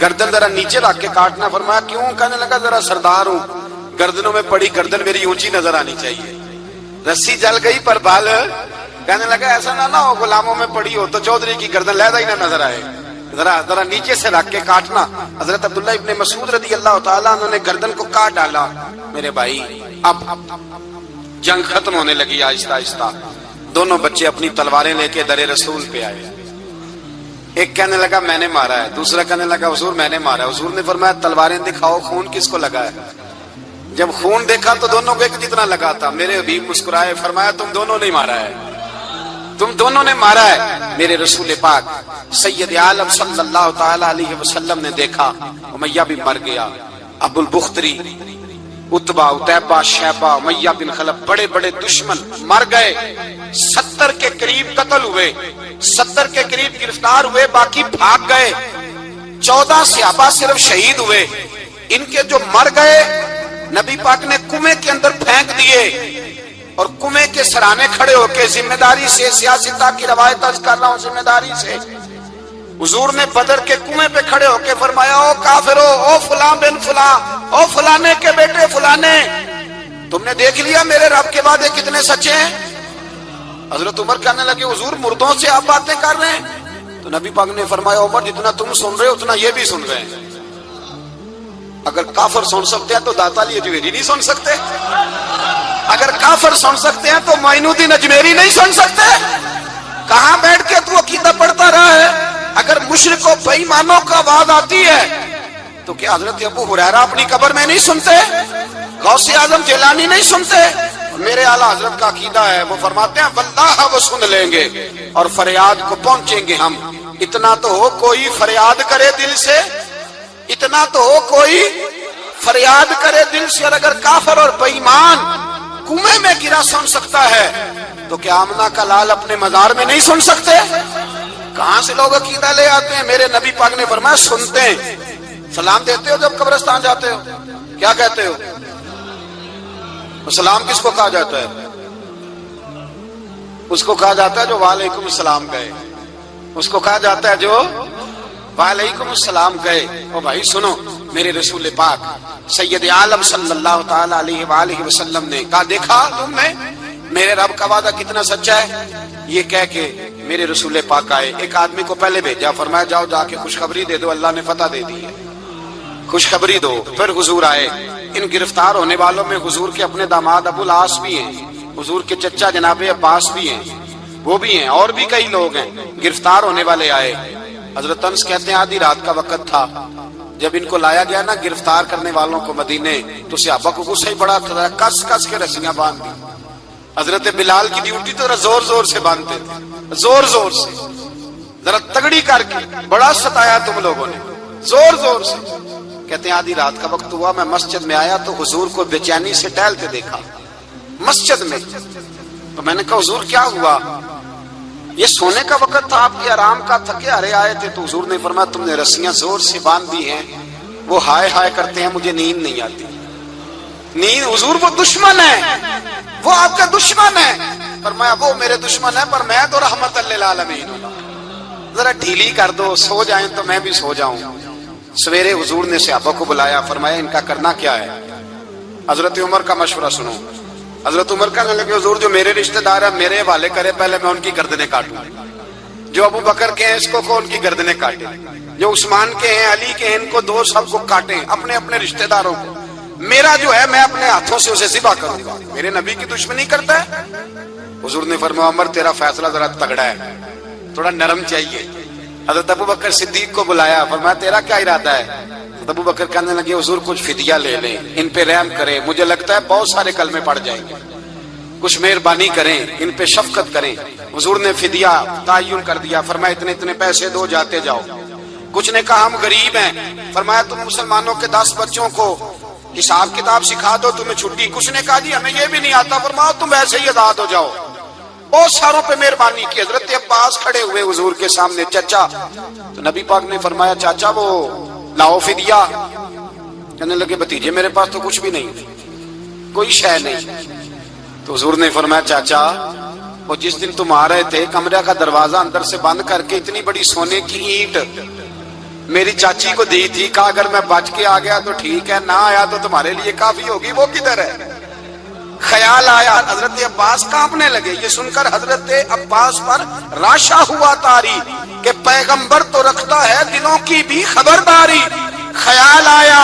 گردن ذرا نیچے رکھ کے کاٹنا۔ فرمایا کیوں؟ کہنے لگا ذرا سردار ہوں، گردنوں میں پڑی گردن میری اونچی نظر آنی چاہیے، رسی جل گئی پر بال، کہنے لگا ایسا نہ ہو غلاموں میں پڑی ہو تو چودھری کی گردن لہذا ہی نہ نظر آئے، ذرا نیچے سے رکھ کے کاٹنا۔ حضرت عبداللہ ابن مسعود رضی اللہ تعالیٰ عنہ نے گردن کو کاٹ ڈالا۔ میرے بھائی اب جنگ ختم ہونے لگی آہستہ آہستہ، دونوں بچے اپنی تلواریں لے کے در رسول پہ آئے۔ ایک کہنے لگا میں نے مارا ہے، دوسرا کہنے لگا حضور میں نے مارا ہے۔ حضور نے فرمایا تلواریں دکھاؤ، خون کس کو لگا ہے؟ جب خون دیکھا تو دونوں کو ایک جتنا لگا تھا۔ میرے حبیب مسکرائے، فرمایا تم دونوں نے مارا ہے، تم دونوں نے مارا ہے۔ میرے رسول پاک سید عالم صلی اللہ تعالی علیہ وسلم نے دیکھا امیہ بھی مر گیا، ابو البختری، عتبہ، عتیبہ، شیبہ، امیہ بن خلف، بڑے بڑے دشمن مر گئے۔ 70 کے قریب قتل ہوئے، 70 کے قریب گرفتار ہوئے، باقی بھاگ گئے۔ 14 صحابہ صرف شہید ہوئے۔ ان کے جو مر گئے نبی پاک نے کنویں کے اندر پھینک دیے، اور کنویں کے سرانے کھڑے ہو کے ذمہ داری سے، سیاستہ کی روایت عرض کر رہا ہوں ذمہ داری سے، حضور نے بدر کے کنویں پہ کھڑے ہو کے فرمایا او کافرو، او فلاں بن فلاں، او فلانے کے بیٹے فلانے، تم نے دیکھ لیا میرے رب کے وعدے کتنے سچے ہیں؟ حضرت عمر کہنے لگے حضور مردوں سے آپ باتیں کر رہے ہیں؟ تو نبی پاک نے فرمایا عمر جتنا تم سن رہے ہو اتنا یہ بھی سن رہے ہیں۔ اگر کافر سن سکتے ہیں تو داتا علی اجمیری نہیں سن سکتے؟ اگر کافر سن سکتے ہیں تو معین الدین اجمیری نہیں سن سکتے؟ کہاں بیٹھ کے تو عقیدہ پڑھتا رہا ہے؟ اگر مشرکوں بے ایمانوں کا آواز آتی ہے تو کیا حضرت ابو ہریرہ اپنی قبر میں نہیں سنتے؟ غوث اعظم جیلانی نہیں سنتے؟ میرے اعلیٰ حضرت کا عقیدہ ہے، وہ فرماتے ہیں واللہ وہ سن لیں گے اور فریاد کو پہنچیں گے ہم۔ اتنا تو ہو کوئی فریاد کرے دل سے، اتنا تو ہو کوئی فریاد کرے دل سے۔ اور اگر کافر اور بے ایمان کنویں میں گرا سن سکتا ہے تو کیا آمنہ کا لال اپنے مزار میں نہیں سن سکتے؟ کہاں سے لوگ عقیدہ لے آتے ہیں؟ میرے نبی پاک نے فرمایا سنتے ہیں۔ سلام دیتے ہو جب قبرستان جاتے ہو؟ کیا کہتے ہو؟ سلام کس کو کہا جاتا ہے؟ اس کو کہا جاتا ہے جو وعلیکم السلام کہے، اس کو کہا جاتا ہے جو وعلیکم السلام کہے۔ او بھائی سنو، میرے رسول پاک سید عالم صلی اللہ تعالی علیہ وآلہ وسلم نے کہا دیکھا تم نے میرے رب کا وعدہ کتنا سچا ہے؟ یہ کہہ کے میرے رسول پاک آئے، ایک آدمی کو پہلے بھیجا، فرمایا جاؤ جا کے خوشخبری دے دو، اللہ نے فتح دے دی ہے، خوشخبری دو۔ پھر حضور آئے۔ ان گرفتار ہونے والوں میں حضور کے اپنے داماد ابو العاص بھی ہیں، حضور کے چچا جناب عباس بھی ہیں، وہ بھی ہیں، اور بھی کئی لوگ ہیں گرفتار ہونے والے آئے۔ حضرت انس کہتے ہیں آدھی رات کا وقت تھا، جب ان کو لایا گیا نا گرفتار کرنے والوں کو مدینے، تو صحابہ کو غصہ ہی بڑا تھا، کس کس کے رسیاں باندھ دی۔ حضرت بلال کی ڈیوٹی تو زور زور سے باندھتے تھے، زور زور سے، ذرا تگڑی کر کے، بڑا ستایا تم لوگوں نے، زور زور سے۔ کہتے ہیں آدھی رات کا وقت ہوا، میں مسجد میں آیا تو حضور کو بے چینی سے ٹہلتے دیکھا مسجد میں، تو میں نے کہا حضور کیا ہوا؟ یہ سونے کا وقت تھا، آپ کے آرام کا، تھکے ہارے آئے تھے۔ تو حضور نے فرمایا تم نے رسیاں زور سے باندھ دی ہیں، وہ ہائے ہائے کرتے ہیں، مجھے نیند نہیں آتی۔ نیند حضور وہ دشمن ہے، وہ آپ کا دشمن ہے۔ فرمایا وہ میرے دشمن ہے پر میں تو رحمت للعالمین ہوں، ذرا ڈھیلی کر دو، سو جائیں تو میں بھی سو جاؤں۔ سویرے حضور نے صحابہ کو بلایا، فرمایا ان کا کرنا کیا ہے؟ حضرت عمر کا مشورہ سنو۔ حضرت عمر کہنے لگے حضور جو میرے رشتہ دار ہیں میرے حوالے کرے، پہلے میں ان کی گردنیں کاٹوں، جو ابو بکر کے ہیں اس کو ان کی گردنیں کاٹیں، جو عثمان کے ہیں علی کے ہیں ان کو دو، سب کو کاٹیں، اپنے اپنے رشتہ داروں کو۔ میرا جو ہے میں اپنے ہاتھوں سے اسے ذبح کروں گا، میرے نبی کی دشمنی کرتا ہے۔ حضور نے فرمایا عمر تیرا فیصلہ ذرا تگڑا ہے، تھوڑا نرم چاہیے۔ حضرت ابو بکر صدیق کو بلایا، فرمایا تیرا کیا ارادہ ہے؟ حضرت ابو بکر کہنے لگے حضور کچھ فدیہ لے لیں، ان پہ رحم کریں، مجھے لگتا ہے بہت سارے کلمے پڑ جائیں گے، کچھ مہربانی کریں، ان پہ شفقت کریں۔ حضور نے فدیہ تعین کر دیا، فرمایا اتنے اتنے پیسے دو، جاتے جاؤ۔ کچھ نے کہا ہم غریب ہیں، فرمایا تم مسلمانوں کے 10 بچوں کو حساب کتاب سکھا دو، تمہیں چھٹی۔ کچھ نے کہا جی ہمیں یہ بھی نہیں آتا، فرمایا تم ویسے ہی آزاد ہو جاؤ۔ بہت ساروں پہ مہربانی کی۔ حضرت عباس کھڑے ہوئے حضور کے سامنے، چچا، تو نبی پاک نے فرمایا چاچا وہ لاؤ فدیہ۔ کہنے لگے بھتیجے میرے پاس تو کچھ بھی نہیں۔ کوئی شے نہیں. تو حضور نے فرمایا چاچا وہ جس دن تم آ رہے تھے کمرے کا دروازہ اندر سے بند کر کے اتنی بڑی سونے کی اینٹ میری چاچی کو دی تھی، کہا اگر میں بچ کے آ گیا تو ٹھیک ہے، نہ آیا تو تمہارے لیے کافی ہوگی، وہ کدھر ہے؟ خیال آیا. حضرت عباس کانپنے لگے. یہ سن کر حضرت عباس پر راشا ہوا طاری کہ پیغمبر تو رکھتا ہے دلوں کی بھی خبرداری. خیال آیا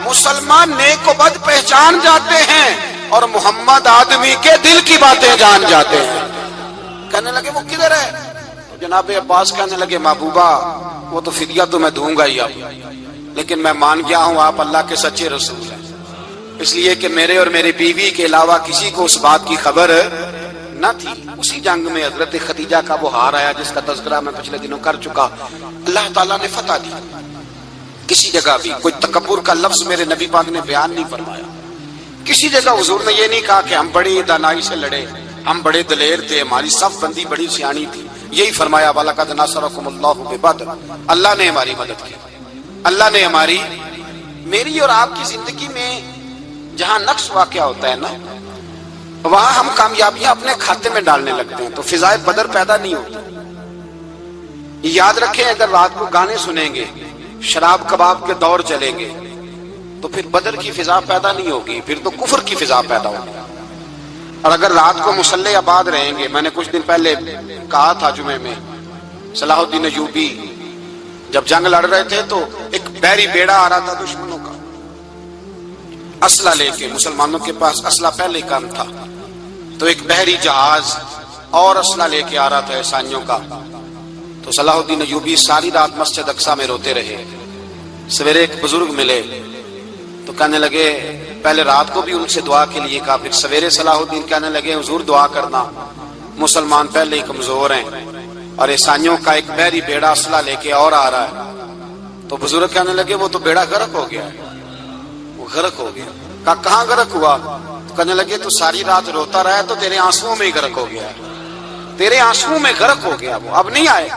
مسلمان نیک و بد پہچان جاتے ہیں اور محمد آدمی کے دل کی باتیں جان جاتے ہیں. کہنے لگے وہ کدھر ہے؟ جناب عباس کہنے لگے محبوبہ وہ تو فدیہ تو میں دوں گا ہی اب، لیکن میں مان گیا ہوں آپ اللہ کے سچے رسول ہیں، اس لیے کہ میرے اور میری بیوی کے علاوہ کسی کو اس بات کی خبر نہ تھی. اسی جنگ میں حضرت خدیجہ کا وہ ہار آیا جس کا تذکرہ میں پچھلے دنوں کر چکا. اللہ تعالیٰ نے فتح دی. کسی جگہ بھی کوئی تکبر کا لفظ میرے نبی پاک نے بیان نہیں فرمایا. کسی جگہ حضور نے یہ نہیں کہا کہ ہم بڑی دانائی سے لڑے، ہم بڑے دلیر تھے، ہماری صف بندی بڑی سیانی تھی. یہی فرمایا وَلَقَدْ نَصَرَكُمُ اللَّهُ بِبَدْرٍ، اللہ نے ہماری مدد کی. اللہ نے ہماری، میری اور آپ کی زندگی میں جہاں نقص واقع ہوتا ہے نا وہاں ہم کامیابیاں اپنے کھاتے میں ڈالنے لگتے ہیں تو فضائے بدر پیدا نہیں ہوتی. یاد رکھیں اگر رات کو گانے سنیں گے، شراب کباب کے دور چلیں گے تو پھر بدر کی فضا پیدا نہیں ہوگی، پھر تو کفر کی فضا پیدا ہوگی. اور اگر رات کو مصلے آباد رہیں گے، میں نے کچھ دن پہلے کہا تھا جمعے میں، صلاح الدین ایوبی جب جنگ لڑ رہے تھے تو ایک بحری بیڑا آ رہا تھا دشمنوں کا اسلحہ لے کے. مسلمانوں کے پاس اسلحہ پہلے کم تھا تو ایک بحری جہاز اور اسلحہ لے کے آ رہا تھا عیسائیوں کا. تو صلاح الدین ایوبی ساری رات مسجد اقصی میں روتے رہے. سویرے ایک بزرگ ملے تو کہنے لگے، پہلے رات کو بھی ان سے دعا کے لیے کہا، پھر سویرے صلاح الدین کہنے لگے حضور دعا کرنا، مسلمان پہلے ہی کمزور ہیں اور عیسائیوں کا ایک بحری بیڑا اسلحہ لے کے اور آ رہا ہے. تو بزرگ کہنے لگے وہ تو بیڑا غرق ہو گیا ہے، وہ غرق ہو گیا. کہا کہاں غرق ہوا؟ تو کہنے لگے تو ساری رات روتا رہا تو تیرے آنسوؤں میں ہی غرق ہو گیا ہے، تیرے آنسوؤں میں غرق ہو گیا، وہ اب نہیں آئے.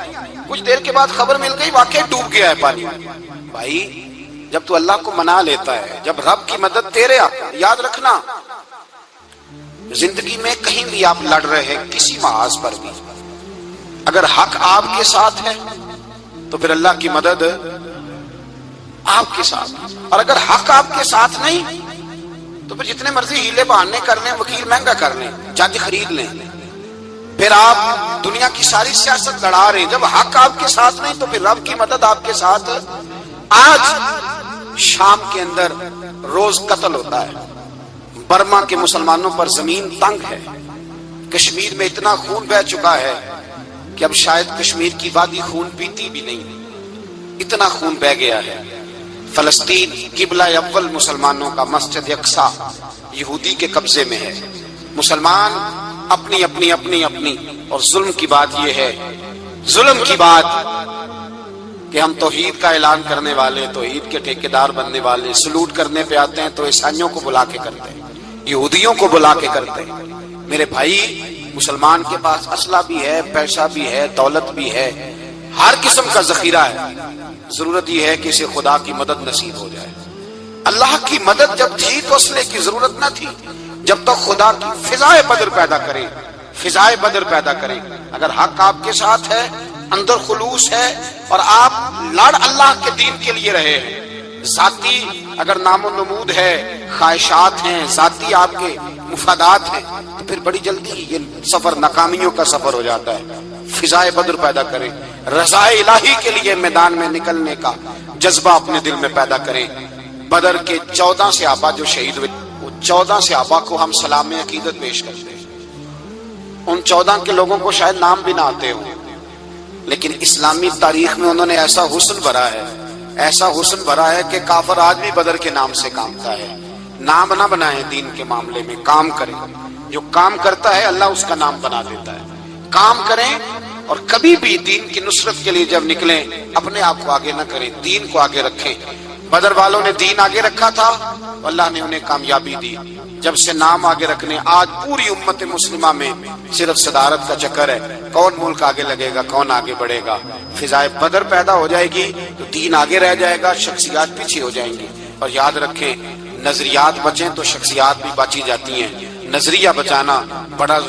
کچھ دیر کے بعد خبر مل گئی واقعی ڈوب گیا ہے پانی. بھائی جب تو اللہ کو منا لیتا ہے، جب رب کی مدد تیرے آتا، یاد رکھنا زندگی میں کہیں بھی آپ لڑ رہے ہیں کسی محاذ پر بھی، اگر حق آپ کے ساتھ ہے تو پھر اللہ کی مدد آپ کے ساتھ، اور اگر حق آپ کے ساتھ نہیں تو پھر جتنے مرضی ہیلے بہانے کر لیں، وکیل مہنگا کر لیں، جج خرید لیں، پھر آپ دنیا کی ساری سیاست لڑا رہے ہیں. جب حق آپ کے ساتھ نہیں تو پھر رب کی مدد آپ کے ساتھ. آج شام کے اندر روز قتل ہوتا ہے، برما کے مسلمانوں پر زمین تنگ ہے، کشمیر میں اتنا خون بہہ چکا ہے کہ اب شاید کشمیر کی وادی خون پیتی بھی نہیں، اتنا خون بہہ گیا ہے. فلسطین قبلہ اول مسلمانوں کا مسجد اقصی یہودی کے قبضے میں ہے. مسلمان اپنی اپنی اپنی اپنی، اور ظلم کی بات یہ ہے، ظلم کی بات کہ ہم توحید کا اعلان کرنے والے، توحید کے ٹھیکیدار بننے والے، سلوٹ کرنے پہ آتے ہیں تو عیسائیوں کو بلا کے کرتے ہیں، یہودیوں کو بلا کے کرتے ہیں. میرے بھائی مسلمان کے پاس اسلحہ بھی ہے، پیسہ بھی ہے، دولت بھی ہے، ہر قسم کا ذخیرہ ہے. ضرورت یہ ہے کہ اسے خدا کی مدد نصیب ہو جائے. اللہ کی مدد جب تھی تو اسلحے کی ضرورت نہ تھی. جب تک خدا کی فضائے بدر پیدا کرے، فضائے بدر پیدا کرے. اگر حق آپ کے ساتھ ہے، اندر خلوص ہے اور آپ لڑ اللہ کے دین کے لیے رہے ہیں، ذاتی اگر نام و نمود ہے، خواہشات ہیں، ذاتی آپ کے مفادات ہیں، تو پھر بڑی جلدی یہ سفر ناکامیوں کا سفر ہو جاتا ہے. فضائے بدر پیدا کریں، رضائے الہی کے لیے میدان میں نکلنے کا جذبہ اپنے دل میں پیدا کریں. بدر کے 14 صحابہ جو شہید ہوئے، وہ 14 صحابہ کو ہم سلام عقیدت پیش کرتے ہیں. ان 14 کے لوگوں کو شاید نام بھی نہ آتے ہوں، لیکن اسلامی تاریخ میں انہوں نے ایسا حسن بھرا ہے، ایسا حسن بھرا ہے کہ کافر آج بھی بدر کے نام سے کامتا ہے. نام نہ بنائیں دین کے معاملے میں، کام کریں. جو کام کرتا ہے اللہ اس کا نام بنا دیتا ہے. کام کریں اور کبھی بھی دین کی نصرت کے لیے جب نکلیں اپنے آپ کو آگے نہ کریں، دین کو آگے رکھیں. بدر والوں نے دین آگے رکھا تھا، اللہ نے انہیں کامیابی دی. جب سے نام آگے رکھنے، آج پوری امت مسلمہ میں صرف صدارت کا چکر ہے، کون ملک آگے لگے گا، کون آگے بڑھے گا. فضائے بدر پیدا ہو جائے گی تو دین آگے رہ جائے گا، شخصیات پیچھے ہو جائیں گی. اور یاد رکھیں نظریات بچیں تو شخصیات بھی بچی جاتی ہیں. نظریہ بچانا بڑا